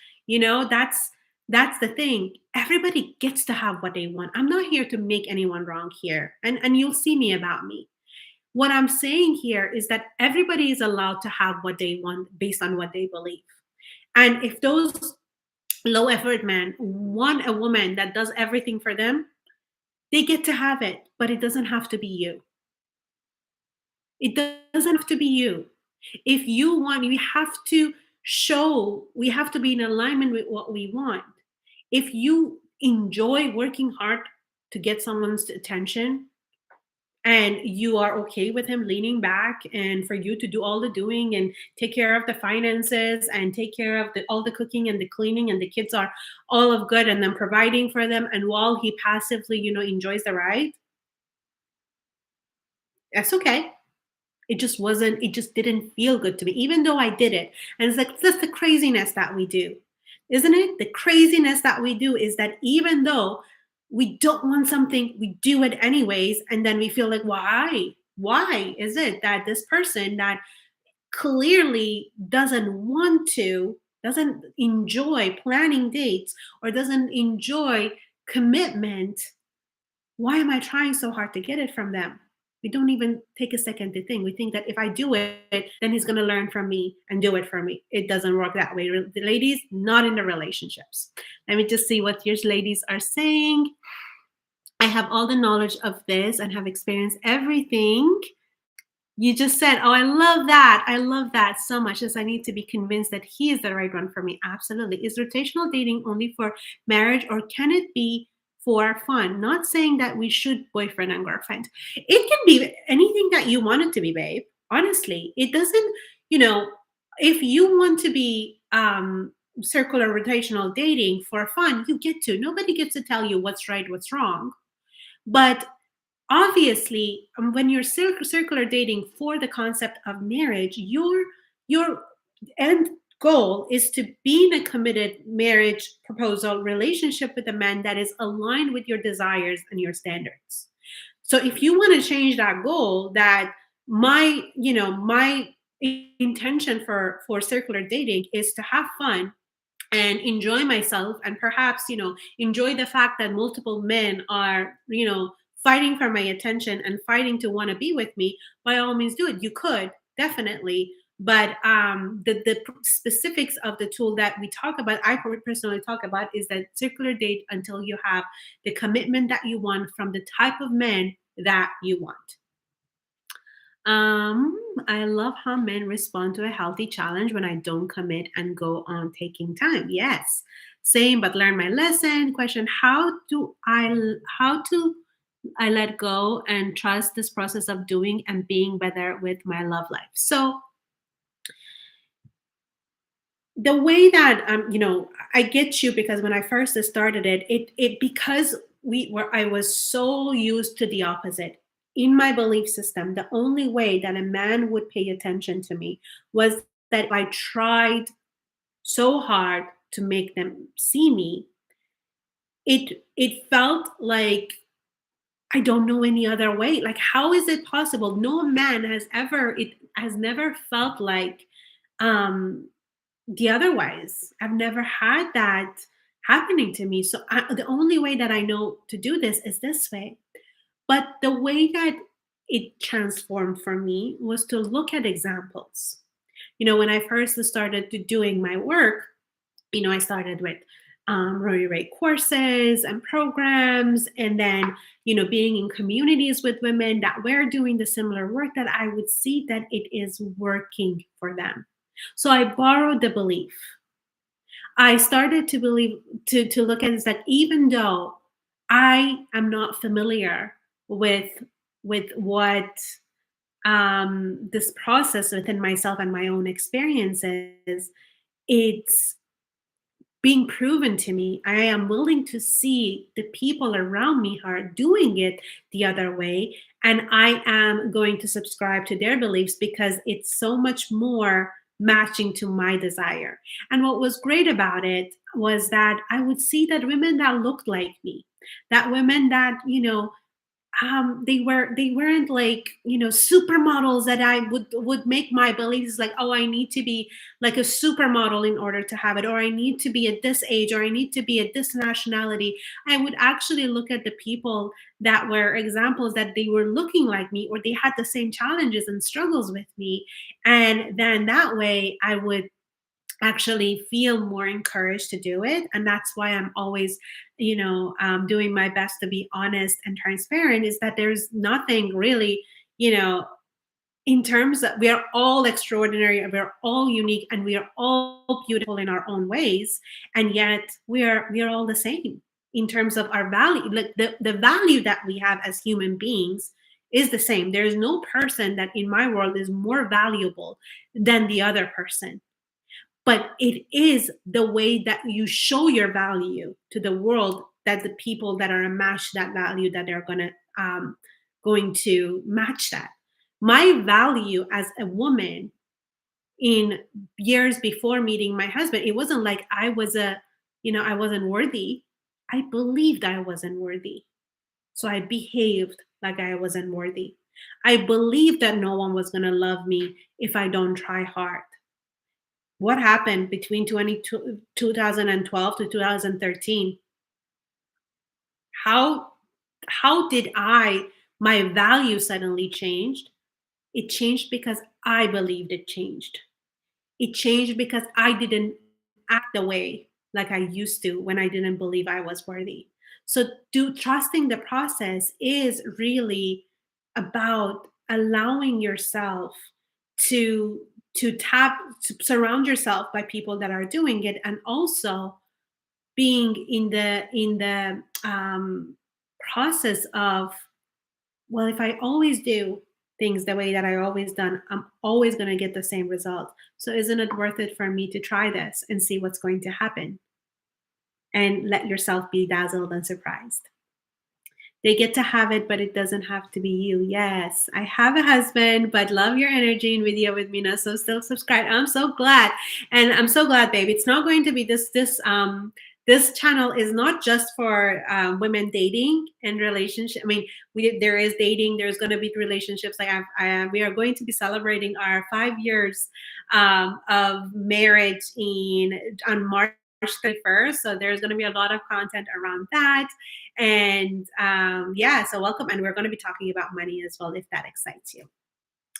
That's the thing. Everybody gets to have what they want. I'm not here to make anyone wrong here. And you'll see me about me. What I'm saying here is that everybody is allowed to have what they want based on what they believe. And if those low effort men want a woman that does everything for them, they get to have it, but it doesn't have to be you. It doesn't have to be you. If you want, we have to be in alignment with what we want. If you enjoy working hard to get someone's attention and you are okay with him leaning back and for you to do all the doing and take care of the finances and take care of all the cooking and the cleaning and the kids are all of good and then providing for them and while he passively enjoys the ride, that's okay. It just didn't feel good to me, even though I did it. And it's like, that's the craziness that we do, isn't it? The craziness that we do is that even though we don't want something, we do it anyways. And then we feel like, why? Why is it that this person that clearly doesn't enjoy planning dates or doesn't enjoy commitment, why am I trying so hard to get it from them? We don't even take a second to think. We think that if I do it, then he's going to learn from me and do it for me. It doesn't work that way. The ladies, not in the relationships. Let me just see what your ladies are saying. I have all the knowledge of this and have experienced everything. You just said, oh, I love that. I love that so much. As I need to be convinced that he is the right one for me. Absolutely. Is rotational dating only for marriage or can it be for fun? Not saying that we should boyfriend and girlfriend. It can be anything that you want it to be, babe. Honestly, it doesn't, you know, if you want to be circular rotational dating for fun, you get to. Nobody gets to tell you what's right, what's wrong. But obviously when you're circular dating for the concept of marriage, your end goal is to be in a committed marriage proposal relationship with a man that is aligned with your desires and your standards. So if you want to change that goal, that my intention for circular dating is to have fun and enjoy myself and perhaps enjoy the fact that multiple men are fighting for my attention and fighting to want to be with me, by all means do it. You could definitely, but the specifics of the tool that we talk about, I personally talk about, is that circular date until you have the commitment that you want from the type of men that you want. I love how men respond to a healthy challenge when I don't commit and go on taking time. Yes. Same, but learn my lesson. Question: how do I let go and trust this process of doing and being better with my love life? So the way that I get you, because when I first started it because I was so used to the opposite. in my belief system, the only way that a man would pay attention to me was that if I tried so hard to make them see me, it felt like I don't know any other way. Like, how is it possible? No man has ever, it has never felt like um the otherwise. I've never had that happening to me. So the only way that I know to do this is this way. But the way that it transformed for me was to look at examples. When I first started to doing my work, I started with Rori Raye courses and programs, and then, being in communities with women that were doing the similar work, that I would see that it is working for them. So I borrowed the belief. I started to believe, to look at, is that even though I am not familiar with what this process within myself and my own experiences, it's being proven to me. I am willing to see the people around me are doing it the other way. And I am going to subscribe to their beliefs because it's so much more matching to my desire. And what was great about it was that I would see that women that looked like me, that women that, they weren't like, supermodels that I would make my beliefs like, oh, I need to be like a supermodel in order to have it, or I need to be at this age, or I need to be at this nationality. I would actually look at the people that were examples, that they were looking like me, or they had the same challenges and struggles with me, and then that way I would actually feel more encouraged to do it. And that's why I'm always, doing my best to be honest and transparent, is that there's nothing really, you know in terms that we are all extraordinary, and we're all unique, and we are all beautiful in our own ways, and yet we are all the same in terms of our value. Like, the value that we have as human beings is the same. There is no person that in my world is more valuable than the other person, but it is the way that you show your value to the world, that the people that are a match that value, that they're going to match that. My value as a woman, in years before meeting my husband, it wasn't like I wasn't worthy. I believed I wasn't worthy, so I behaved like I wasn't worthy. I believed that no one was going to love me if I don't try hard. What happened between 2012 to 2013? How did my value suddenly changed? It changed because I believed it changed. It changed because I didn't act the way like I used to when I didn't believe I was worthy. So, trusting the process is really about allowing yourself to to surround yourself by people that are doing it, and also being in the process of, well, if I always do things the way that I always done, I'm always going to get the same result. So isn't it worth it for me to try this and see what's going to happen, and let yourself be dazzled and surprised? They get to have it, but it doesn't have to be you. Yes, I have a husband, but love your energy and video with me now. So still subscribe. I'm so glad, and I'm so glad, babe. It's not going to be this channel is not just for women dating and relationship. I mean, there is dating. There's going to be relationships. Like we are going to be celebrating our 5 years of marriage on March 31st. So there's going to be a lot of content around that. And yeah, so welcome. And we're going to be talking about money as well, if that excites you.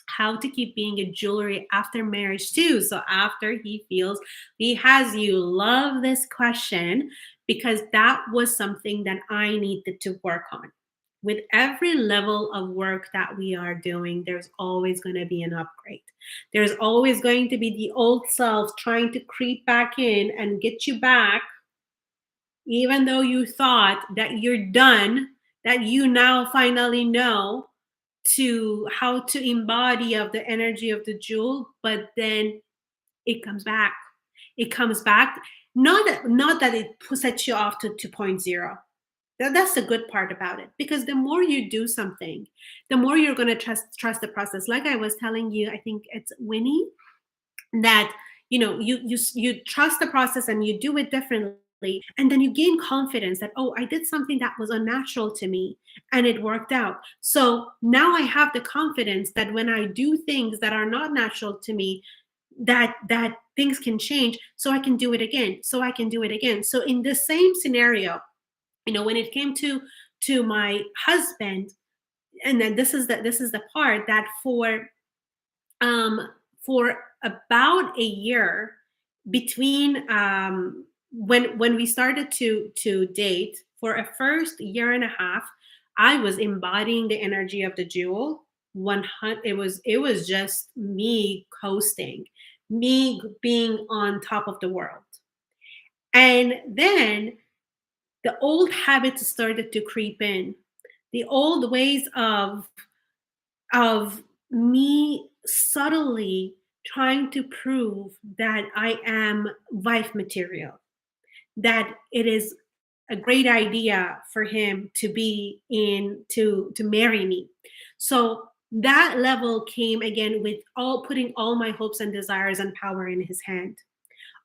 How to keep being a jewelry after marriage, too. So after he feels he has you. Love this question, because that was something that I needed to work on. With every level of work that we are doing, there's always going to be an upgrade. There's always going to be the old self trying to creep back in and get you back, even though you thought that you're done, that you now finally know to how to embody of the energy of the jewel, but then it comes back. It comes back. Not that it sets you off to 2.0. That's the good part about it, because the more you do something, the more you're going to trust the process. Like I was telling you, I think it's Winnie, that you trust the process and you do it differently, and then you gain confidence that, oh, I did something that was unnatural to me and it worked out. So now I have the confidence that when I do things that are not natural to me, that things can change, so I can do it again, so I can do it again. So in the same scenario, when it came to my husband, and then this is the part that um for about a year, between when we started to date, for a first year and a half, I was embodying the energy of the jewel. 100, it was just me coasting, me being on top of the world. And then the old habits started to creep in, the old ways of me subtly trying to prove that I am wife material, that it is a great idea for him to be in to marry me. So that level came again with all putting all my hopes and desires and power in his hand.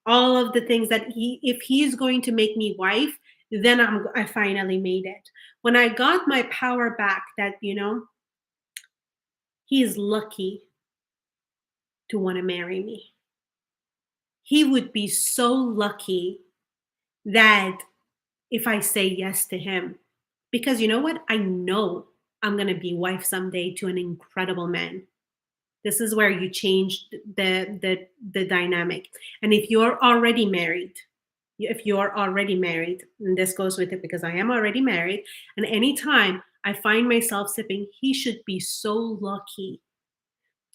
All of the things that if he's going to make me wife, then I finally made it. When I got my power back, that he is lucky to want to marry me. He would be so lucky that if I say yes to him, because you know what? I know I'm going to be wife someday to an incredible man. This is where you change the dynamic. And if you're already married, and this goes with it because I am already married, and anytime I find myself sipping, he should be so lucky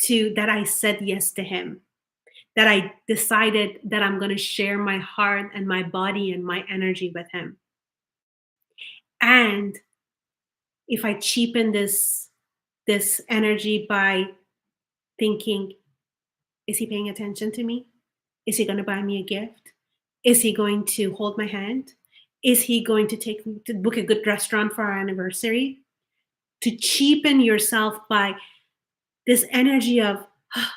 to that I said yes to him, that I decided that I'm going to share my heart and my body and my energy with him. And if I cheapen this energy by thinking, is he paying attention to me? Is he going to buy me a gift? Is he going to hold my hand? Is he going to take me to book a good restaurant for our anniversary? To cheapen yourself by this energy of, "Ah,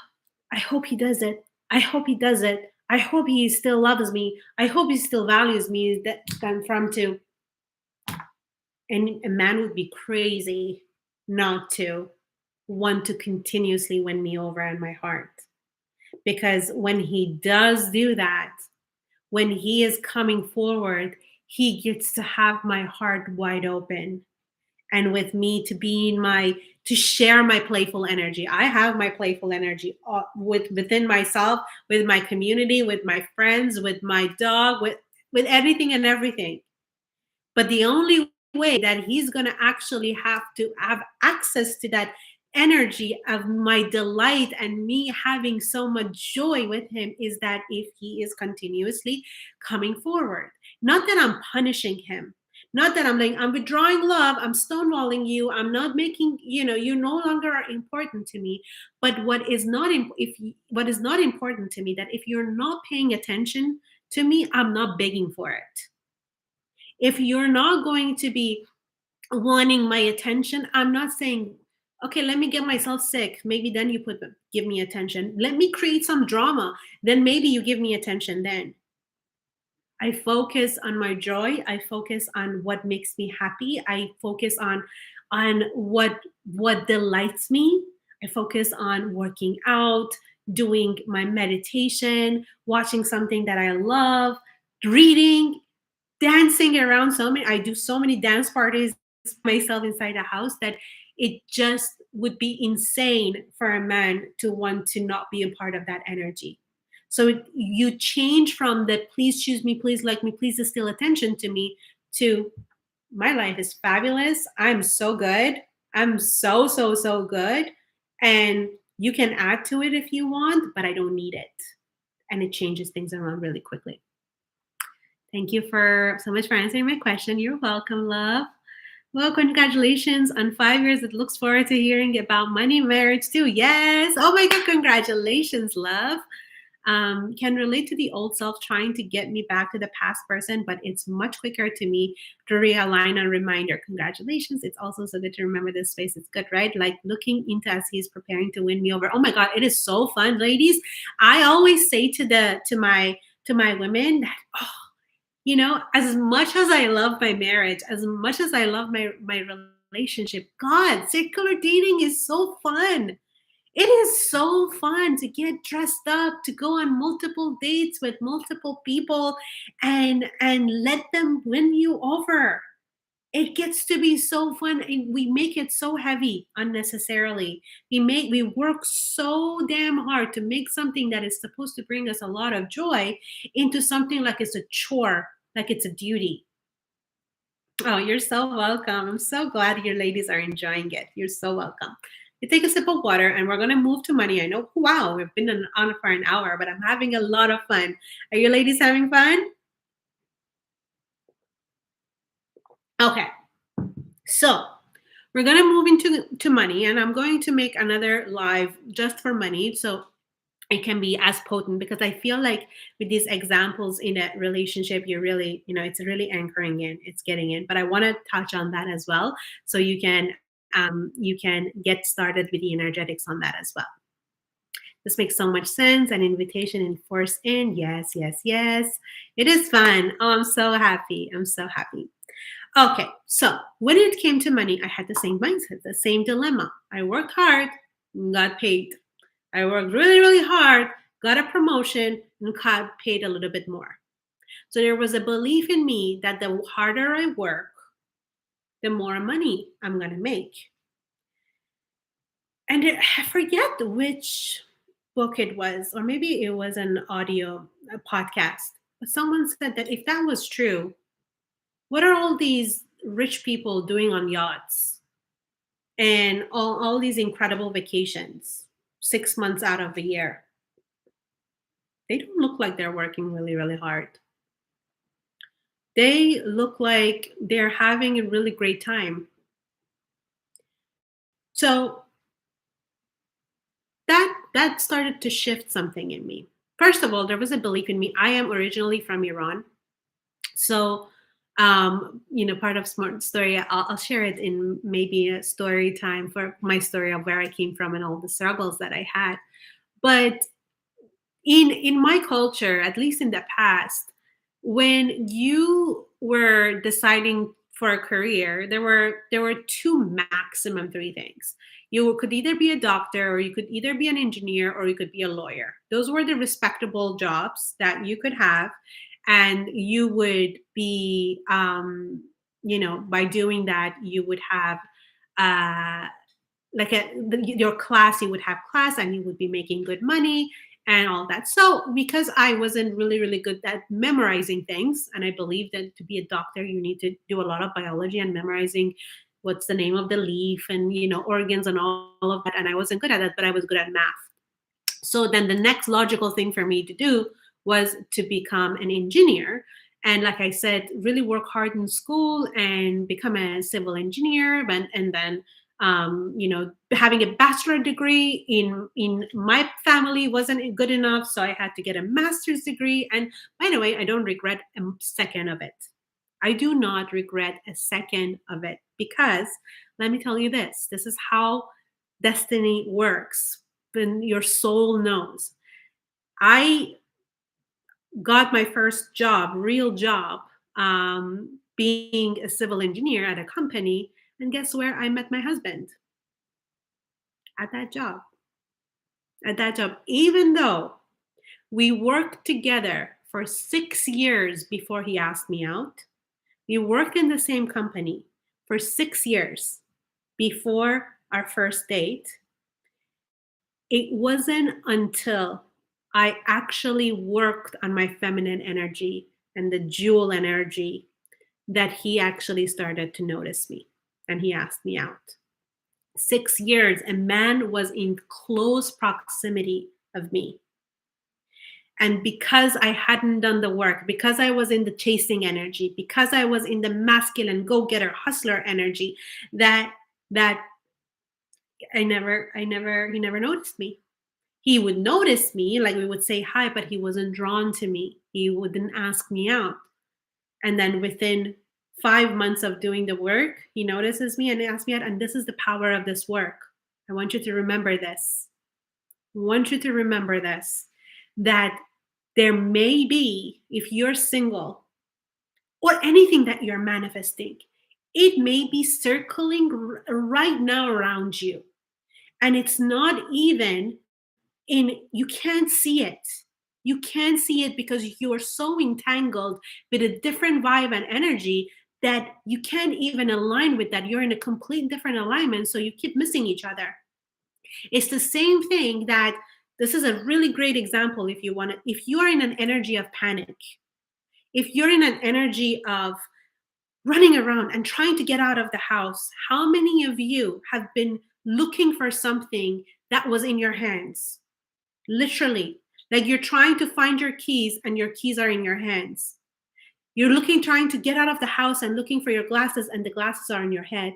I hope he does it. I hope he does it. I hope he still loves me. I hope he still values me." That gone from to, and a man would be crazy not to want to continuously win me over in my heart. Because when he does do that, when he is coming forward, he gets to have my heart wide open. And with me to be in my to share my playful energy. I have my playful energy within myself, with my community, with my friends, with my dog, with anything and everything. But the only way that he's going to actually have to have access to that energy of my delight and me having so much joy with him is that if he is continuously coming forward. Not that I'm punishing him. Not that I'm like, I'm withdrawing love, I'm stonewalling you, I'm not making, you no longer are important to me. But what is not important to me, that if you're not paying attention to me, I'm not begging for it. If you're not going to be wanting my attention, I'm not saying, okay, let me get myself sick. Maybe then give me attention. Let me create some drama. Then maybe you give me attention then. I focus on my joy. I focus on what makes me happy. I focus on what delights me. I focus on working out, doing my meditation, watching something that I love, reading, dancing around. I do so many dance parties myself inside a house that it just would be insane for a man to want to not be a part of that energy. So you change from that, please choose me, please like me, please distill attention to me, to my life is fabulous, I'm so good, I'm so so so good, and you can add to it if you want, but I don't need it. And it changes things around really quickly. Thank you for so much for answering my question. You're welcome, love. Well, congratulations on 5 years. It looks forward to hearing about money marriage too. Yes. Oh my God. Congratulations, love. can relate to the old self trying to get me back to the past person, but it's much quicker to me to realign and reminder. Congratulations. It's also so good to remember this space. It's good, right? Like looking into as he's preparing to win me over. Oh my God, it is so fun, ladies. I always say to my women that, as much as I love my marriage, as much as I love my relationship, God, circular dating is so fun. It is so fun to get dressed up, to go on multiple dates with multiple people and let them win you over. It gets to be so fun and we make it so heavy unnecessarily. We work so damn hard to make something that is supposed to bring us a lot of joy into something like it's a chore, like it's a duty. Oh, you're so welcome. I'm so glad your ladies are enjoying it. You're so welcome. You take a sip of water and we're going to move to money. I know, wow, we've been on for an hour, but I'm having a lot of fun. Are you ladies having fun? Okay. So we're going to move into to money and I'm going to make another live just for money. So it can be as potent because I feel like with these examples in a relationship, you're really, it's really anchoring in, it's getting in. But I want to touch on that as well, so you can get started with the energetics on that as well. This makes so much sense. An invitation and force in. Yes, yes, yes. It is fun. Oh, I'm so happy. I'm so happy. Okay, so when it came to money, I had the same mindset, the same dilemma. I worked hard, got paid. I worked really, really hard, got a promotion, and got paid a little bit more. So there was a belief in me that the harder I work, the more money I'm going to make. And I forget which book it was, or maybe it was an audio a podcast. But someone said that if that was true, what are all these rich people doing on yachts and all these incredible vacations 6 months out of the year? They don't look like they're working really, really hard. They look like they're having a really great time. So that started to shift something in me. First of all, there was a belief in me. I am originally from Iran. So part of smart story, I'll share it in maybe a story time for my story of where I came from and all the struggles that I had. But in my culture, at least in the past, when you were deciding for a career, there were two, maximum three things. You could either be a doctor, or you could either be an engineer, or you could be a lawyer. Those were the respectable jobs that you could have, and you would be by doing that you would have uh your class, you would have class and you would be making good money and all that. So because I wasn't really, really good at memorizing things, and I believe that to be a doctor, you need to do a lot of biology and memorizing what's the name of the leaf and, organs and all of that. And I wasn't good at that, but I was good at math. So then the next logical thing for me to do was to become an engineer. And like I said, really work hard in school and become a civil engineer. And then, having a bachelor degree in my family wasn't good enough. So I had to get a master's degree. And by the way, I don't regret a second of it. I do not regret a second of it, because let me tell you this is how destiny works when your soul knows. I got my first job, real job, being a civil engineer at a company. And guess where I met my husband? At that job. At that job. Even though we worked together for 6 years before he asked me out, we worked in the same company for 6 years before our first date. It wasn't until I actually worked on my feminine energy and the jewel energy that he actually started to notice me and he asked me out. 6 years, a man was in close proximity of me. And because I hadn't done the work, because I was in the chasing energy, because I was in the masculine go-getter hustler energy, that he never noticed me. He would notice me, like we would say hi, but he wasn't drawn to me. He wouldn't ask me out. And then within 5 months of doing the work, he notices me and asks me out. And this is the power of this work. I want you to remember this. I want you to remember this, that there may be, if you're single or anything that you're manifesting, it may be circling right now around you. And it's not even you can't see it. You can't see it because you are so entangled with a different vibe and energy that you can't even align with that. You're in a complete different alignment, so you keep missing each other. It's the same thing that this is a really great example. If you want to, if you are in an energy of panic, if you're in an energy of running around and trying to get out of the house, how many of you have been looking for something that was in your hands? Literally, like you're trying to find your keys and your keys are in your hands. You're looking, trying to get out of the house and looking for your glasses and the glasses are in your head.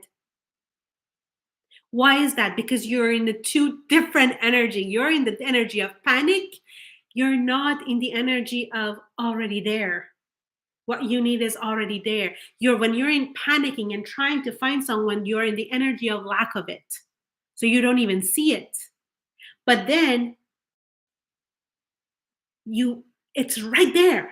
Why is that? Because you're in the two different energy. You're in the energy of panic. You're not in the energy of already there. What you need is already there. When you're in panicking and trying to find someone, you're in the energy of lack of it. So you don't even see it. But then it's right there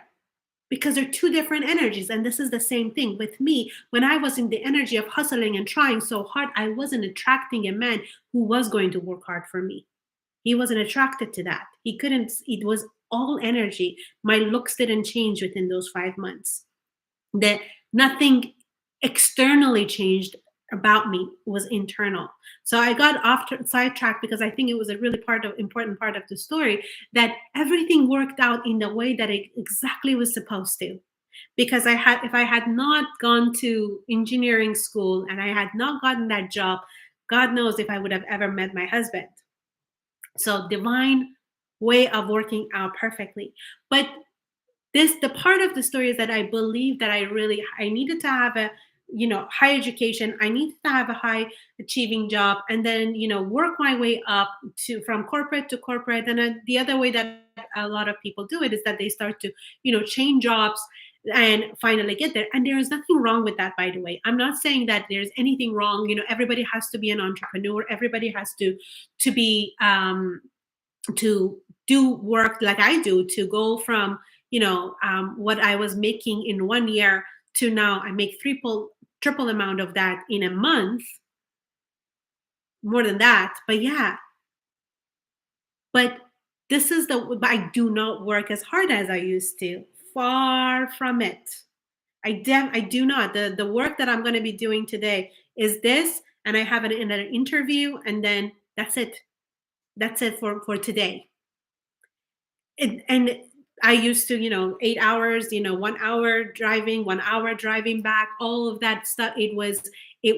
because they're two different energies. And this is the same thing with me. When I was in the energy of hustling and trying so hard, I wasn't attracting a man who was going to work hard for me. He wasn't attracted to that. He couldn't, it was all energy. My looks didn't change within those 5 months. That nothing externally changed about me, was internal. So I got off sidetracked because I think it was a really important part of the story, that everything worked out in the way that it exactly was supposed to. Because if I had not gone to engineering school and I had not gotten that job, God knows if I would have ever met my husband. So divine way of working out perfectly. But the part of the story is that I believe that I needed to have a high education. I needed to have a high achieving job, and then work my way up to from corporate to corporate. And then the other way that a lot of people do it is that they start to change jobs and finally get there. And there is nothing wrong with that, by the way. I'm not saying that there's anything wrong. Everybody has to be an entrepreneur. Everybody has to be to do work like I do, to go from what I was making in 1 year to now I make triple amount of that in a month, more than that. But yeah, but but I do not work as hard as I used to. Far from it. I do not. The work that I'm going to be doing today is this, and I have another interview, and then that's it. That's it for today. And I used to, 8 hours, 1 hour driving, 1 hour driving back, all of that stuff. It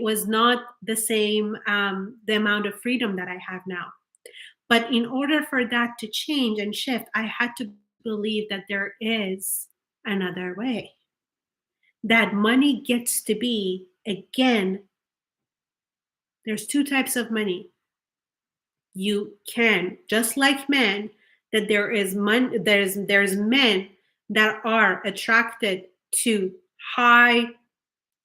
was not the same, the amount of freedom that I have now. But in order for that to change and shift, I had to believe that there is another way. That money gets to be, again, there's two types of money. You can, just like men, that there is money, there's men that are attracted to high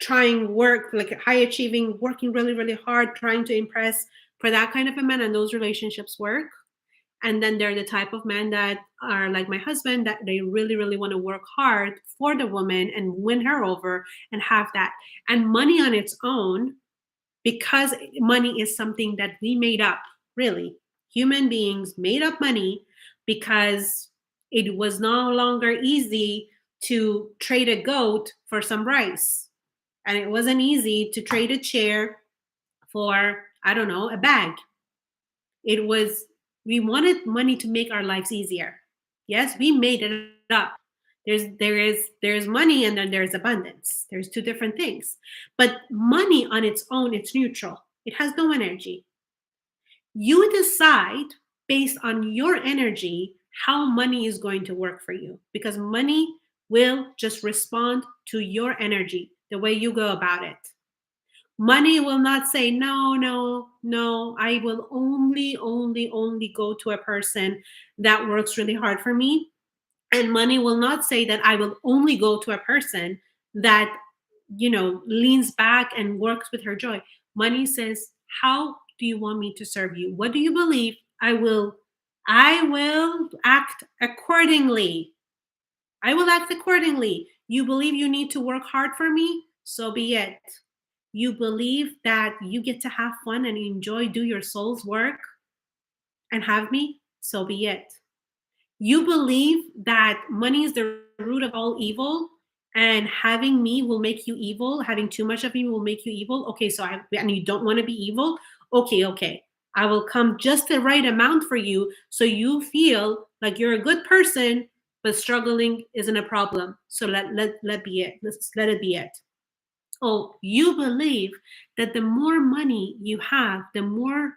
trying work, like high achieving, working really really hard, trying to impress, for that kind of a man, and those relationships work. And then they're the type of men that are like my husband, that they really really want to work hard for the woman and win her over and have that. And money on its own, because money is something that we made up, really. Human beings made up money because it was no longer easy to trade a goat for some rice. And it wasn't easy to trade a chair for, I don't know, a bag. It was, we wanted money to make our lives easier. Yes, we made it up. There's money, and then there's abundance. There's two different things. But money on its own, it's neutral. It has no energy. You decide based on your energy how money is going to work for you, because money will just respond to your energy, the way you go about it. Money will not say, no, no, no, I will only go to a person that works really hard for me. And money will not say that I will only go to a person that, leans back and works with her joy. Money says, how do you want me to serve you? What do you believe? I will act accordingly. I will act accordingly. You believe you need to work hard for me? So be it. You believe that you get to have fun and enjoy, do your soul's work and have me? So be it. You believe that money is the root of all evil and having me will make you evil, having too much of me will make you evil. Okay, and you don't want to be evil. Okay, okay. I will come just the right amount for you so you feel like you're a good person, but struggling isn't a problem. So let be it. Let's let it be it. Oh, you believe that the more money you have, the more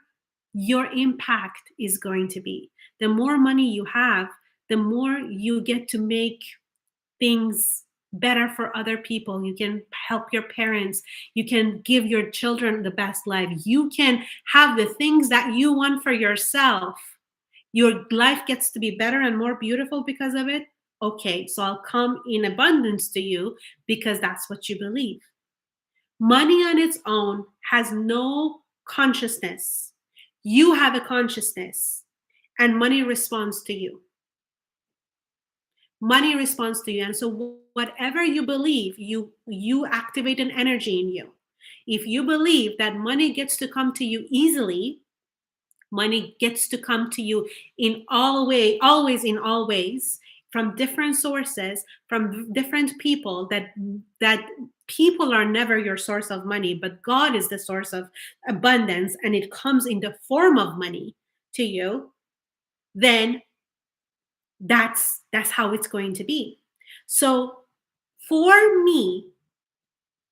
your impact is going to be. The more money you have, the more you get to make things better for other people. You can help your parents. You can give your children the best life. You can have the things that you want for yourself. Your life gets to be better and more beautiful because of it. Okay, so I'll come in abundance to you because that's what you believe. Money on its own has no consciousness. You have a consciousness, and money responds to you. Money responds to you. And so whatever you believe, you activate an energy in you. If you believe that money gets to come to you easily, money gets to come to you in all way, always in all ways, from different sources, from different people, that people are never your source of money, but God is the source of abundance, and it comes in the form of money to you, then that's how it's going to be. So for me,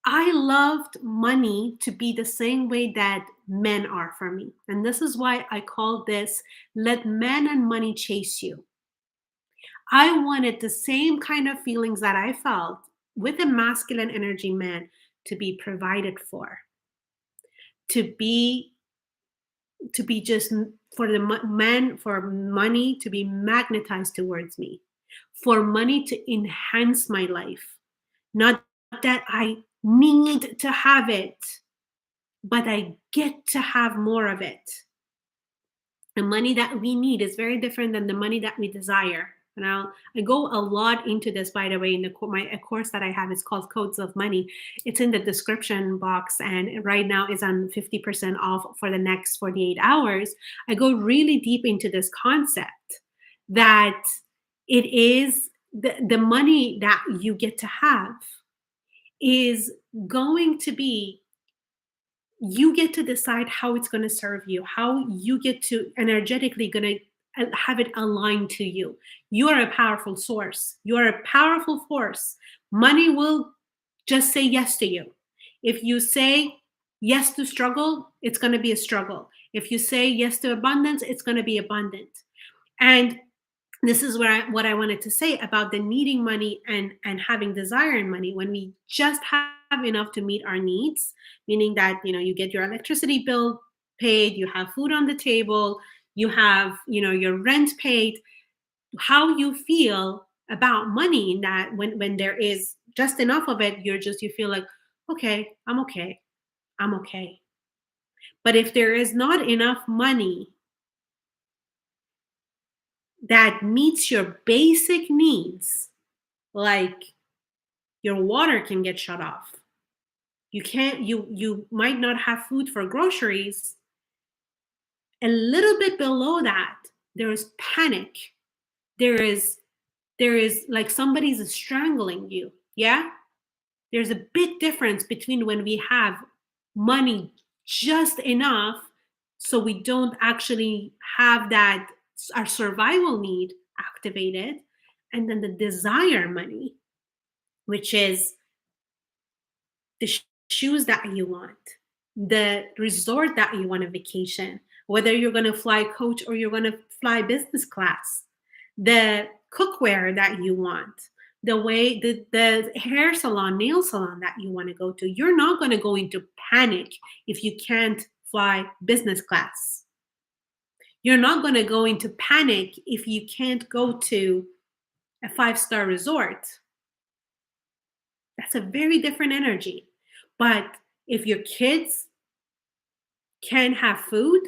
I loved money to be the same way that men are for me. And this is why I call this let men and money chase you. I wanted the same kind of feelings that I felt with a masculine energy man to be provided for, to be just for the man, for money to be magnetized towards me, for money to enhance my life. Not that I need to have it, but I get to have more of it. The money that we need is very different than the money that we desire. And I go a lot into this, by the way, in a course that I have. It's called Codes of Money. It's in the description box, and right now is on 50% off for the next 48 hours. I go really deep into this concept that it is the money that you get to have is going to be, you get to decide how it's going to serve you, how you get to energetically going to have it aligned to you. You are a powerful source, you are a powerful force. Money will just say yes to you. If you say yes to struggle, it's going to be a struggle. If you say yes to abundance, it's going to be abundant. And this is what I wanted to say about the needing money and having desire in money. When we just have enough to meet our needs, meaning that you get your electricity bill paid, you have food on the table, you have your rent paid. How you feel about money, in that when there is just enough of it, you feel like, okay, I'm okay. But if there is not enough money that meets your basic needs, like your water can get shut off, you might not have food for groceries, a little bit below that there is panic, there is like somebody's strangling you. Yeah, there's a big difference between when we have money just enough so we don't actually have that our survival need activated, and then the desire money, which is the shoes that you want, the resort that you want to vacation, whether you're going to fly coach or you're going to fly business class, the cookware that you want, the hair salon, nail salon that you want to go to. You're not going to go into panic if you can't fly business class. You're not going to go into panic if you can't go to a five-star resort. That's a very different energy. But if your kids can't have food,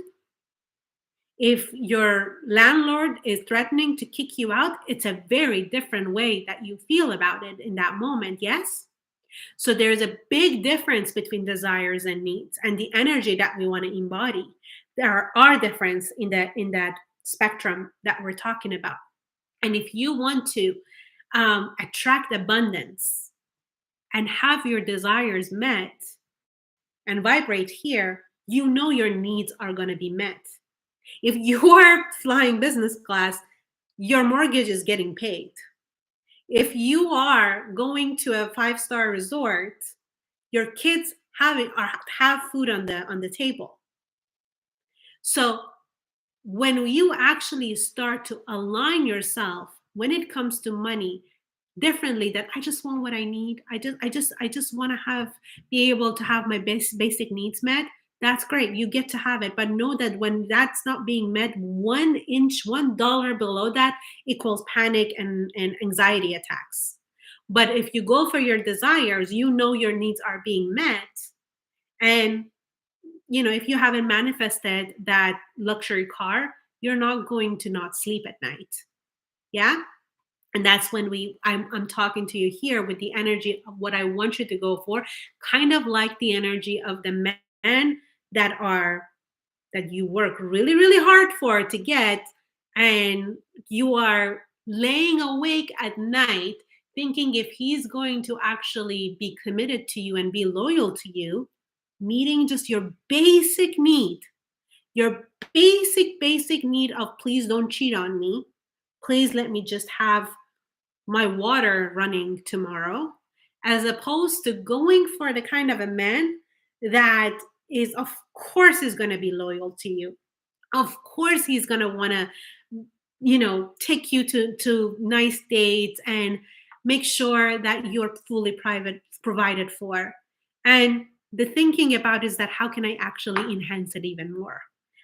if your landlord is threatening to kick you out, it's a very different way that you feel about it in that moment. Yes? So there's a big difference between desires and needs and the energy that we want to embody. There are difference in that spectrum that we're talking about. And if you want to attract abundance and have your desires met and vibrate here, you know your needs are going to be met. If you are flying business class, your mortgage is getting paid. If you are going to a five-star resort, your kids have food on the table. So when you actually start to align yourself when it comes to money differently, that I just want what I need, I just want to have be able to have my basic needs met, that's great, you get to have it. But know that when that's not being met, 1 inch, $1 below that equals panic and anxiety attacks. But if you go for your desires, you know your needs are being met. And if you haven't manifested that luxury car, you're not going to not sleep at night. Yeah. And that's when I'm talking to you here with the energy of what I want you to go for, kind of like the energy of the men that are that you work really, really hard for to get, and you are laying awake at night thinking if he's going to actually be committed to you and be loyal to you, meeting just your basic need of please don't cheat on me. Please let me just have my water running tomorrow, as opposed to going for the kind of a man that is, of course, is going to be loyal to you. Of course, he's going to want to, take you to nice dates and make sure that you're fully provided for. And the thinking about is that how can I actually enhance it even more?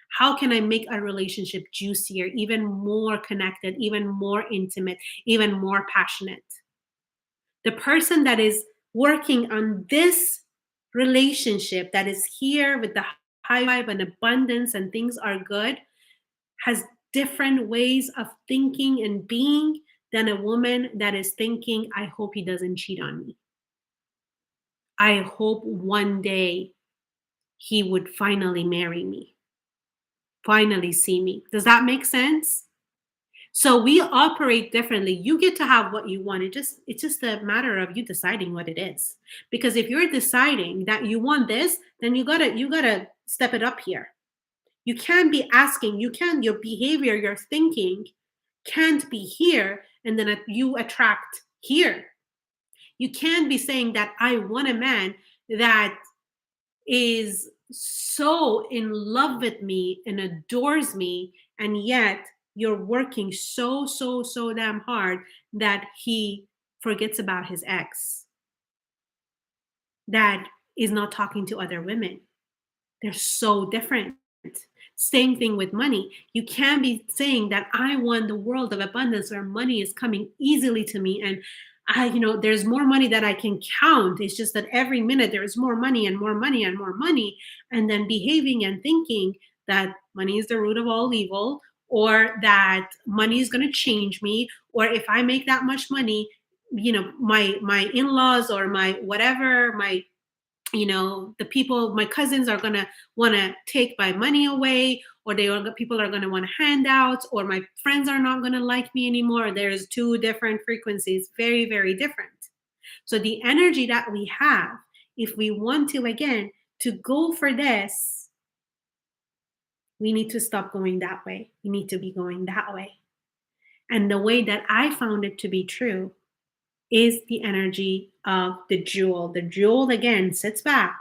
How can I make a relationship juicier, even more connected, even more intimate, even more passionate? The person that is working on this relationship, that is here with the high vibe and abundance and things are good, has different ways of thinking and being than a woman that is thinking, I hope he doesn't cheat on me. I hope one day he would finally marry me, finally see me. Does that make sense? So we operate differently. You get to have what you want. It's just a matter of you deciding what it is. Because if you're deciding that you want this, then you gotta step it up here. You can't be asking, your behavior, your thinking can't be here and then you attract here. You can't be saying that I want a man that is so in love with me and adores me, and yet you're working so damn hard that he forgets about his ex, that is not talking to other women. They're so different. Same thing with money. You can't be saying that I want the world of abundance where money is coming easily to me, and there's more money that I can count. It's just that every minute there is more money and more money and more money, and then behaving and thinking that money is the root of all evil, or that money is going to change me, or if I make that much money, my in-laws or my whatever, my the people, my cousins are going to want to take my money away, or people are going to want handouts, or my friends are not going to like me anymore. There's two different frequencies, very, very different. So the energy that we have, if we want to, again, to go for this, we need to stop going that way. We need to be going that way. And the way that I found it to be true is the energy of the jewel. The jewel, again, sits back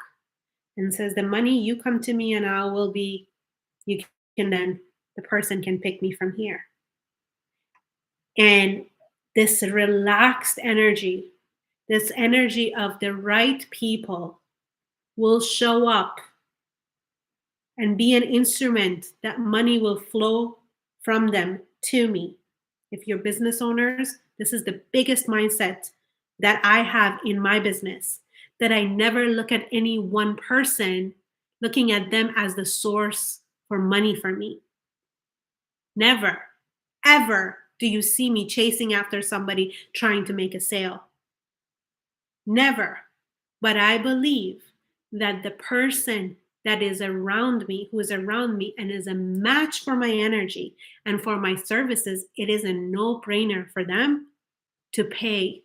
and says, the money, you come to me and I will be, you can then, the person can pick me from here. And this relaxed energy, this energy of the right people will show up and be an instrument that money will flow from them to me. If you're business owners, this is the biggest mindset that I have in my business, that I never look at any one person looking at them as the source for money for me. Never, ever do you see me chasing after somebody trying to make a sale. Never. But I believe that the person that is around me, who is around me and is a match for my energy and for my services, it is a no brainer for them to pay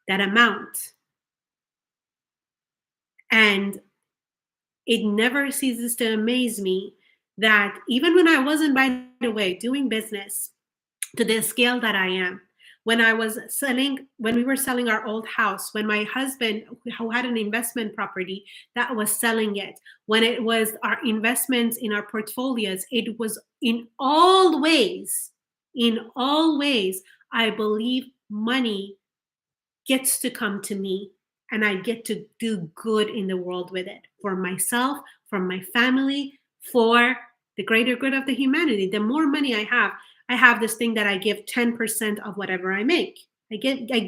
that amount. And it never ceases to amaze me that even when I wasn't, by the way, doing business to the scale that I am. When we were selling our old house, when my husband, who had an investment property that was selling it, when it was our investments in our portfolios, it was in all ways, I believe money gets to come to me and I get to do good in the world with it for myself, for my family, for the greater good of the humanity. The more money I have this thing that I give 10% of whatever I make. I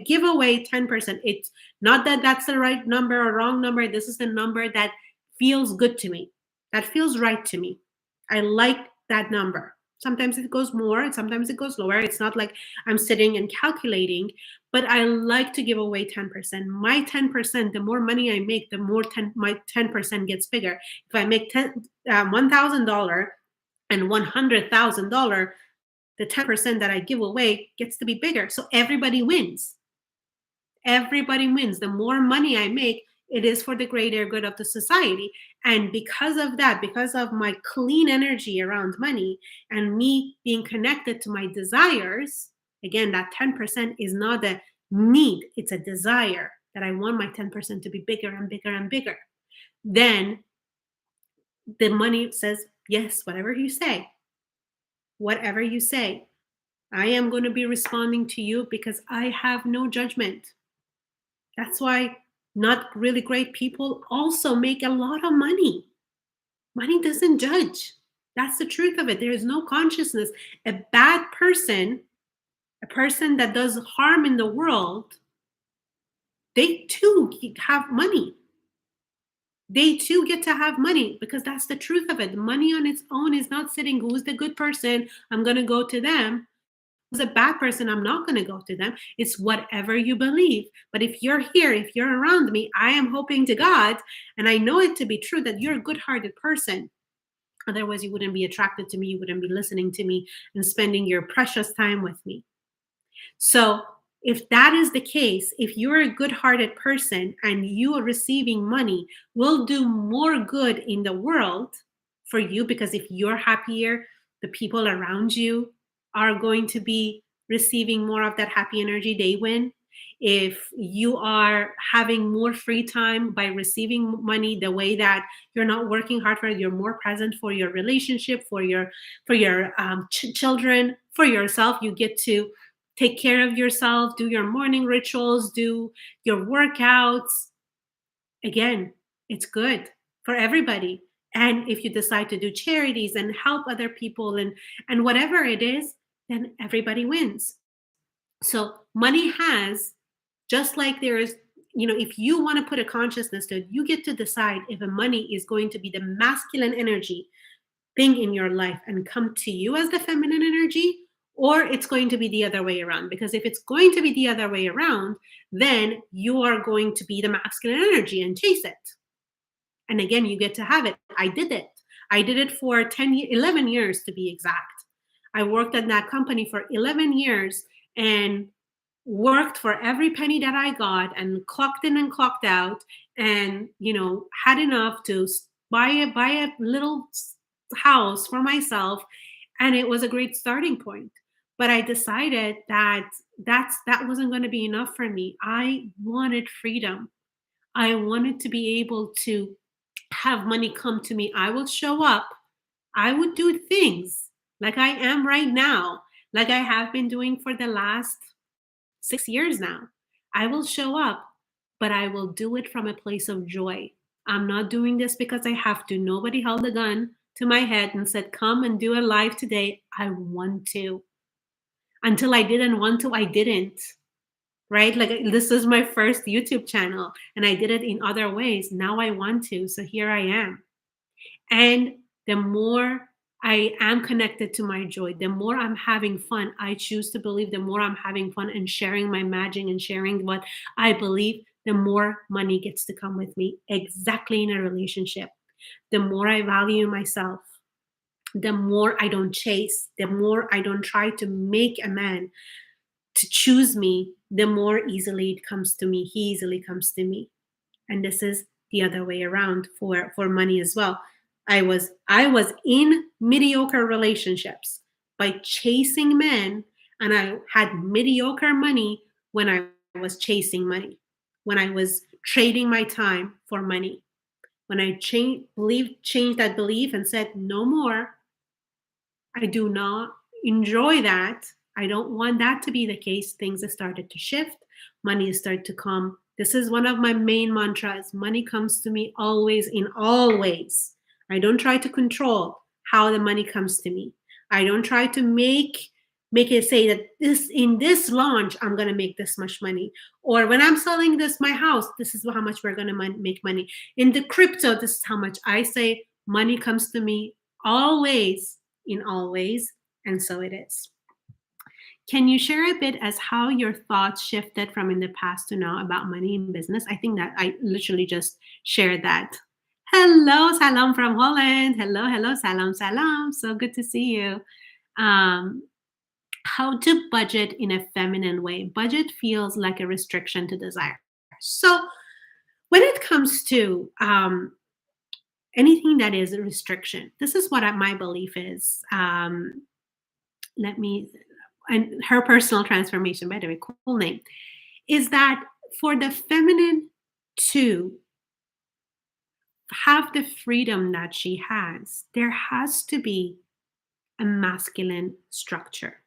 give away 10%. It's not that that's the right number or wrong number. This is the number that feels good to me. That feels right to me. I like that number. Sometimes it goes more and sometimes it goes lower. It's not like I'm sitting and calculating, but I like to give away 10%. My 10%, the more money I make, the more my 10% gets bigger. If I make $1,000 and $100,000, the 10% that I give away gets to be bigger. So everybody wins. Everybody wins. The more money I make, it is for the greater good of the society. And because of that, because of my clean energy around money and me being connected to my desires, again, that 10% is not a need, it's a desire that I want my 10% to be bigger and bigger and bigger. Then the money says, yes, whatever you say, I am going to be responding to you because I have no judgment. That's why not really great people also make a lot of money. Money doesn't judge. That's the truth of it. There is no consciousness. A bad person, a person that does harm in the world, they too have money. They too get to have money because that's the truth of it. Money on its own is not sitting, who's the good person? I'm going to go to them. Who's a bad person? I'm not going to go to them. It's whatever you believe. But if you're here, if you're around me, I am hoping to God, and I know it to be true, that you're a good hearted person. Otherwise, you wouldn't be attracted to me. You wouldn't be listening to me and spending your precious time with me. So, if that is the case, if you're a good hearted person and you are receiving money, will do more good in the world for you, because if you're happier, the people around you are going to be receiving more of that happy energy, they win. If you are having more free time by receiving money, the way that you're not working hard for it, you're more present for your relationship, for your children, for yourself. You get to take care of yourself, do your morning rituals, do your workouts. Again, it's good for everybody. And if you decide to do charities and help other people and whatever it is, then everybody wins. So money has, just like there is, if you want to put a consciousness to it, you get to decide if a money is going to be the masculine energy thing in your life and come to you as the feminine energy, or it's going to be the other way around. Because if it's going to be the other way around, then you are going to be the masculine energy and chase it. And again, you get to have it. I did it. I did it for 11 years to be exact. I worked at that company for 11 years and worked for every penny that I got and clocked in and clocked out, and had enough to buy a little house for myself, and it was a great starting point. But I decided that that wasn't going to be enough for me. I wanted freedom. I wanted to be able to have money come to me. I would show up. I would do things like I am right now, like I have been doing for the last 6 years now. I will show up, but I will do it from a place of joy. I'm not doing this because I have to. Nobody held a gun to my head and said, come and do a live today. I want to. Until I didn't want to, I didn't. Right? Like this is my first YouTube channel and I did it in other ways. Now I want to. So here I am. And the more I am connected to my joy, the more I'm having fun. I choose to believe the more I'm having fun and sharing my magic and sharing what I believe, the more money gets to come with me. Exactly in a relationship. The more I value myself, the more I don't chase, the more I don't try to make a man to choose me, the more easily it comes to me. He easily comes to me. And this is the other way around for money as well. I was in mediocre relationships by chasing men, and I had mediocre money when I was chasing money, when I was trading my time for money, when I changed that belief and said no more. I do not enjoy that. I don't want that to be the case. Things have started to shift. Money has started to come. This is one of my main mantras. Money comes to me always in all ways. I don't try to control how the money comes to me. I don't try to make it say that this in this launch I'm going to make this much money, or when I'm selling this my house this is how much we're going to make money. In the crypto this is how much. I say money comes to me always in all ways, and so it is. Can you share a bit as how your thoughts shifted from in the past to now about money in business? I think that I literally just shared that. Hello, Salam from Holland. Hello, hello, Salam, Salam. So good to see you. Um, how to budget in a feminine way. Budget feels like a restriction to desire. So when it comes to anything that is a restriction, this is what my belief is. Let me and her personal transformation, by the way, cool name, is that for the feminine to have the freedom that she has, there has to be a masculine structure.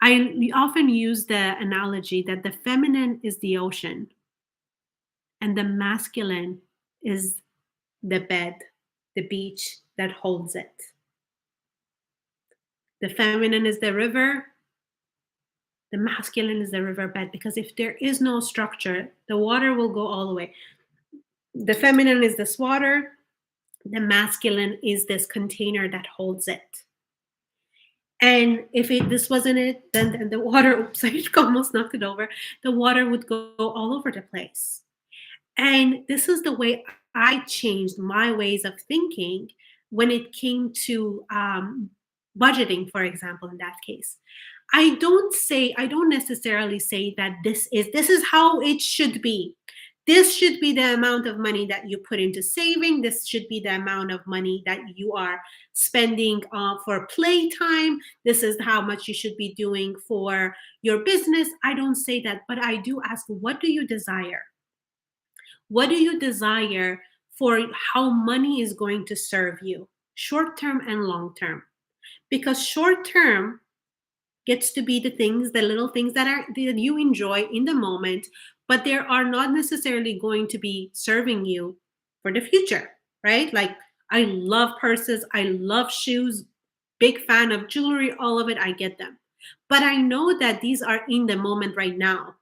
I often use the analogy that the feminine is the ocean and the masculine is the bed, the beach that holds it. The feminine is the river, the masculine is the riverbed, because if there is no structure, the water will go all the way. The feminine is this water, the masculine is this container that holds it. And if this wasn't it, then the water, oops, I almost knocked it over, the water would go all over the place. And this is the way I changed my ways of thinking when it came to budgeting, for example, in that case. I don't necessarily say that this is how it should be. This should be the amount of money that you put into saving. This should be the amount of money that you are spending for playtime. This is how much you should be doing for your business. I don't say that, but I do ask, what do you desire? What do you desire for how money is going to serve you, short term and long term? Because short term gets to be the things, the little things that you enjoy in the moment, but they are not necessarily going to be serving you for the future, right? Like I love purses, I love shoes, big fan of jewelry, all of it, I get them. But I know that these are in the moment right now,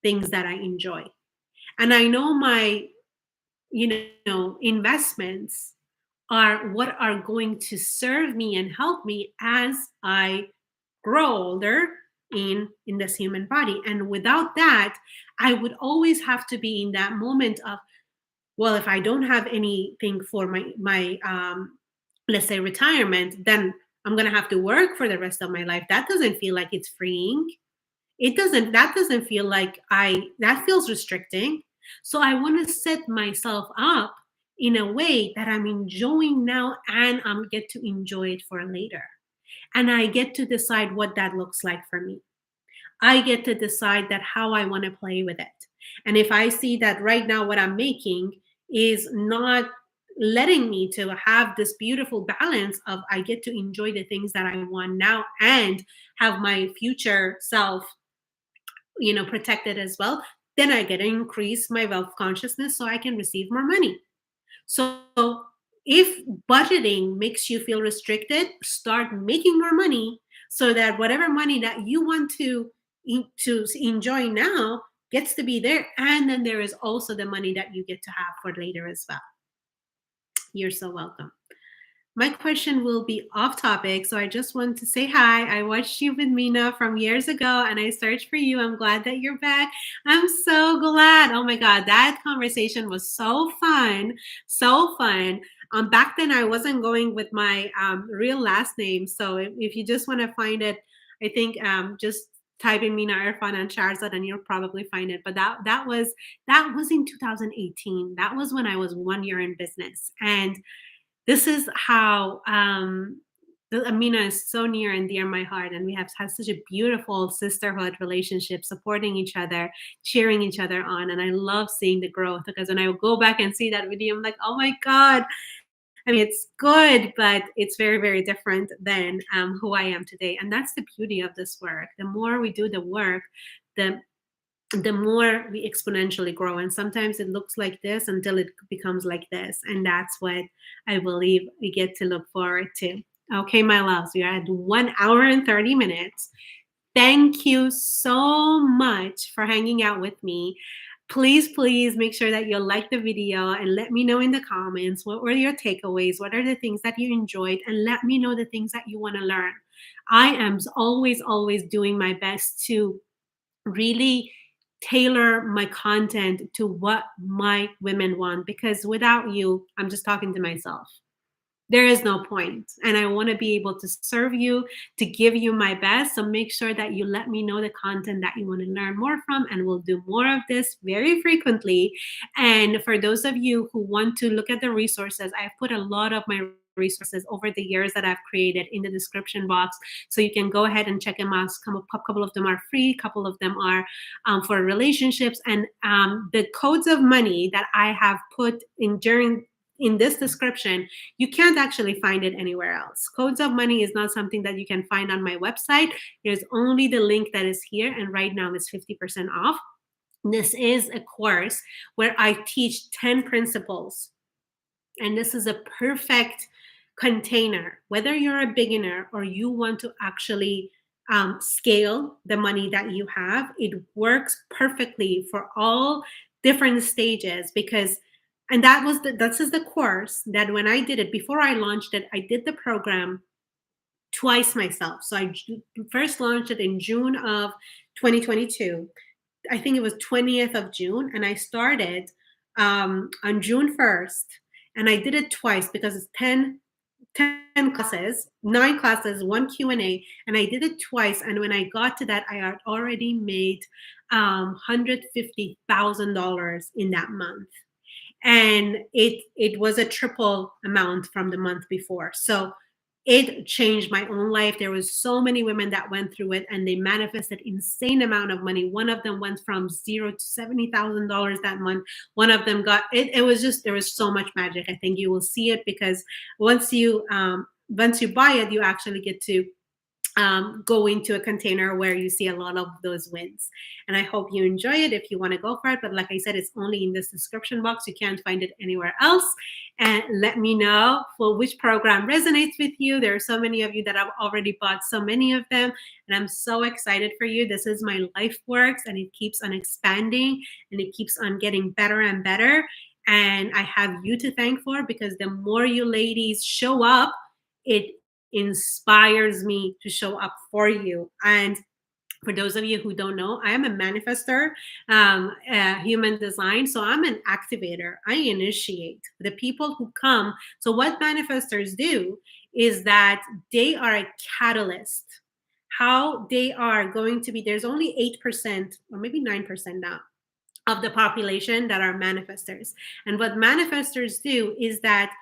things that I enjoy. And I know my, investments are what are going to serve me and help me as I grow older in this human body. And without that, I would always have to be in that moment of, well, if I don't have anything for my let's say retirement, then I'm going to have to work for the rest of my life. That doesn't feel like it's freeing. That doesn't feel like that feels restricting. So I want to set myself up in a way that I'm enjoying now and I'm get to enjoy it for later. And I get to decide what that looks like for me. I get to decide that how I want to play with it. And if I see that right now what I'm making is not letting me to have this beautiful balance of I get to enjoy the things that I want now and have my future self, protected as well, then I get to increase my wealth consciousness so I can receive more money. So if budgeting makes you feel restricted, start making more money so that whatever money that you want to enjoy now gets to be there, and then there is also the money that you get to have for later as well. You're so welcome. My question will be off topic, so I just want to say hi. I watched you with Mina from years ago and I searched for you. I'm glad that you're back. I'm so glad. Oh my God, that conversation was so fun. So fun. Back then, I wasn't going with my real last name. So if you just want to find it, I think just type in Mina Irfan and Shahrzad and you'll probably find it. But that was in 2018. That was when I was 1 year in business. And this is how Amina is so near and dear my heart, and we have had such a beautiful sisterhood relationship, supporting each other, cheering each other on, and I love seeing the growth because when I go back and see that video, I'm like, oh my God. I mean, it's good, but it's very, very different than who I am today, and that's the beauty of this work. The more we do the work, the the more we exponentially grow. And sometimes it looks like this until it becomes like this. And that's what I believe we get to look forward to. Okay, my loves, we are at 1 hour and 30 minutes. Thank you so much for hanging out with me. Please, please make sure that you like the video and let me know in the comments what were your takeaways, what are the things that you enjoyed, and let me know the things that you want to learn. I am always, always doing my best to really tailor my content to what my women want, because without you, I'm just talking to myself. There is no point. And I want to be able to serve you, to give you my best. So make sure that you let me know the content that you want to learn more from, and we'll do more of this very frequently. And for those of you who want to look at the resources, I've put a lot of my resources over the years that I've created in the description box. So you can go ahead and check them out. A couple of them are free, a couple of them are for relationships. And the codes of money that I have put in this description, you can't actually find it anywhere else. Codes of money is not something that you can find on my website. There's only the link that is here, and right now it's 50% off. This is a course where I teach 10 principles, and this is a perfect container, whether you're a beginner or you want to actually scale the money that you have. It works perfectly for all different stages, because and this is the course that when I did it, before I launched it, I did the program twice myself. So I first launched it in June of 2022. I think it was 20th of June, and I started on June 1st, and I did it twice because it's 10 classes, 9 classes, one Q&A, and I did it twice. And when I got to that, I had already made $150,000 in that month, and it was a triple amount from the month before. So it changed my own life. There was so many women that went through it and they manifested insane amount of money. One of them went from zero to $70,000 that month. One of them got it. It was just, there was so much magic. I think you will see it because once you buy it, you actually get to go into a container where you see a lot of those wins. And I hope you enjoy it if you want to go for it. But like I said, it's only in this description box. You can't find it anywhere else. And let me know for which program resonates with you. There are so many of you that have already bought so many of them. And I'm so excited for you. This is my life works, and it keeps on expanding and it keeps on getting better and better. And I have you to thank for, because the more you ladies show up, it inspires me to show up for you. And for those of you who don't know, I am a manifester, human design. So I'm an activator. I initiate the people who come. So what manifestors do is that they are a catalyst. How they are going to be, there's only 8% or maybe 9% now of the population that are manifestors. And what manifestors do is that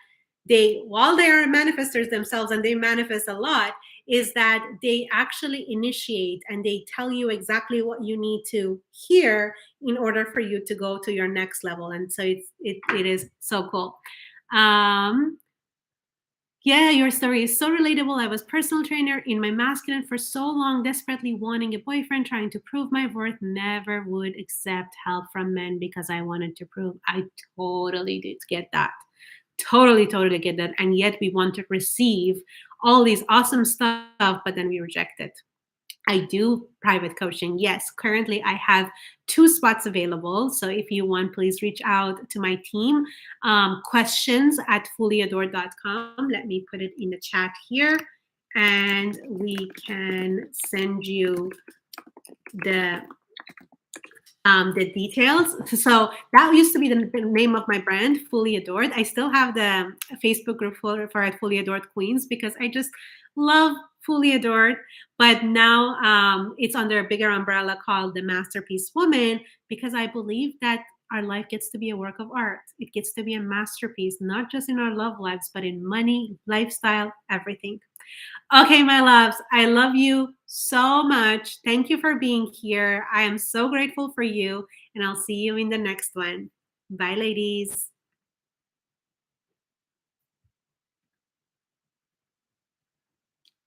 while they are manifestors themselves and they manifest a lot, is that they actually initiate and they tell you exactly what you need to hear in order for you to go to your next level. And so it is so cool. Um, yeah, your story is so relatable. I was personal trainer in my masculine for so long, desperately wanting a boyfriend, trying to prove my worth. Never would accept help from men because I wanted to prove. I totally did get that. Totally, totally get that. And yet we want to receive all these awesome stuff, but then we reject it. I do private coaching. Yes, currently I have two spots available. So if you want, please reach out to my team. Questions at fullyadored.com. Let me put it in the chat here, and we can send you the the details. So that used to be the name of my brand, Fully Adored. I still have the Facebook group for Fully Adored Queens because I just love Fully Adored. But now it's under a bigger umbrella called the Masterpiece Woman because I believe that our life gets to be a work of art. It gets to be a masterpiece, not just in our love lives, but in money, lifestyle, everything. Okay, my loves, I love you so much. Thank you for being here. I am so grateful for you, and I'll see you in the next one. Bye, ladies.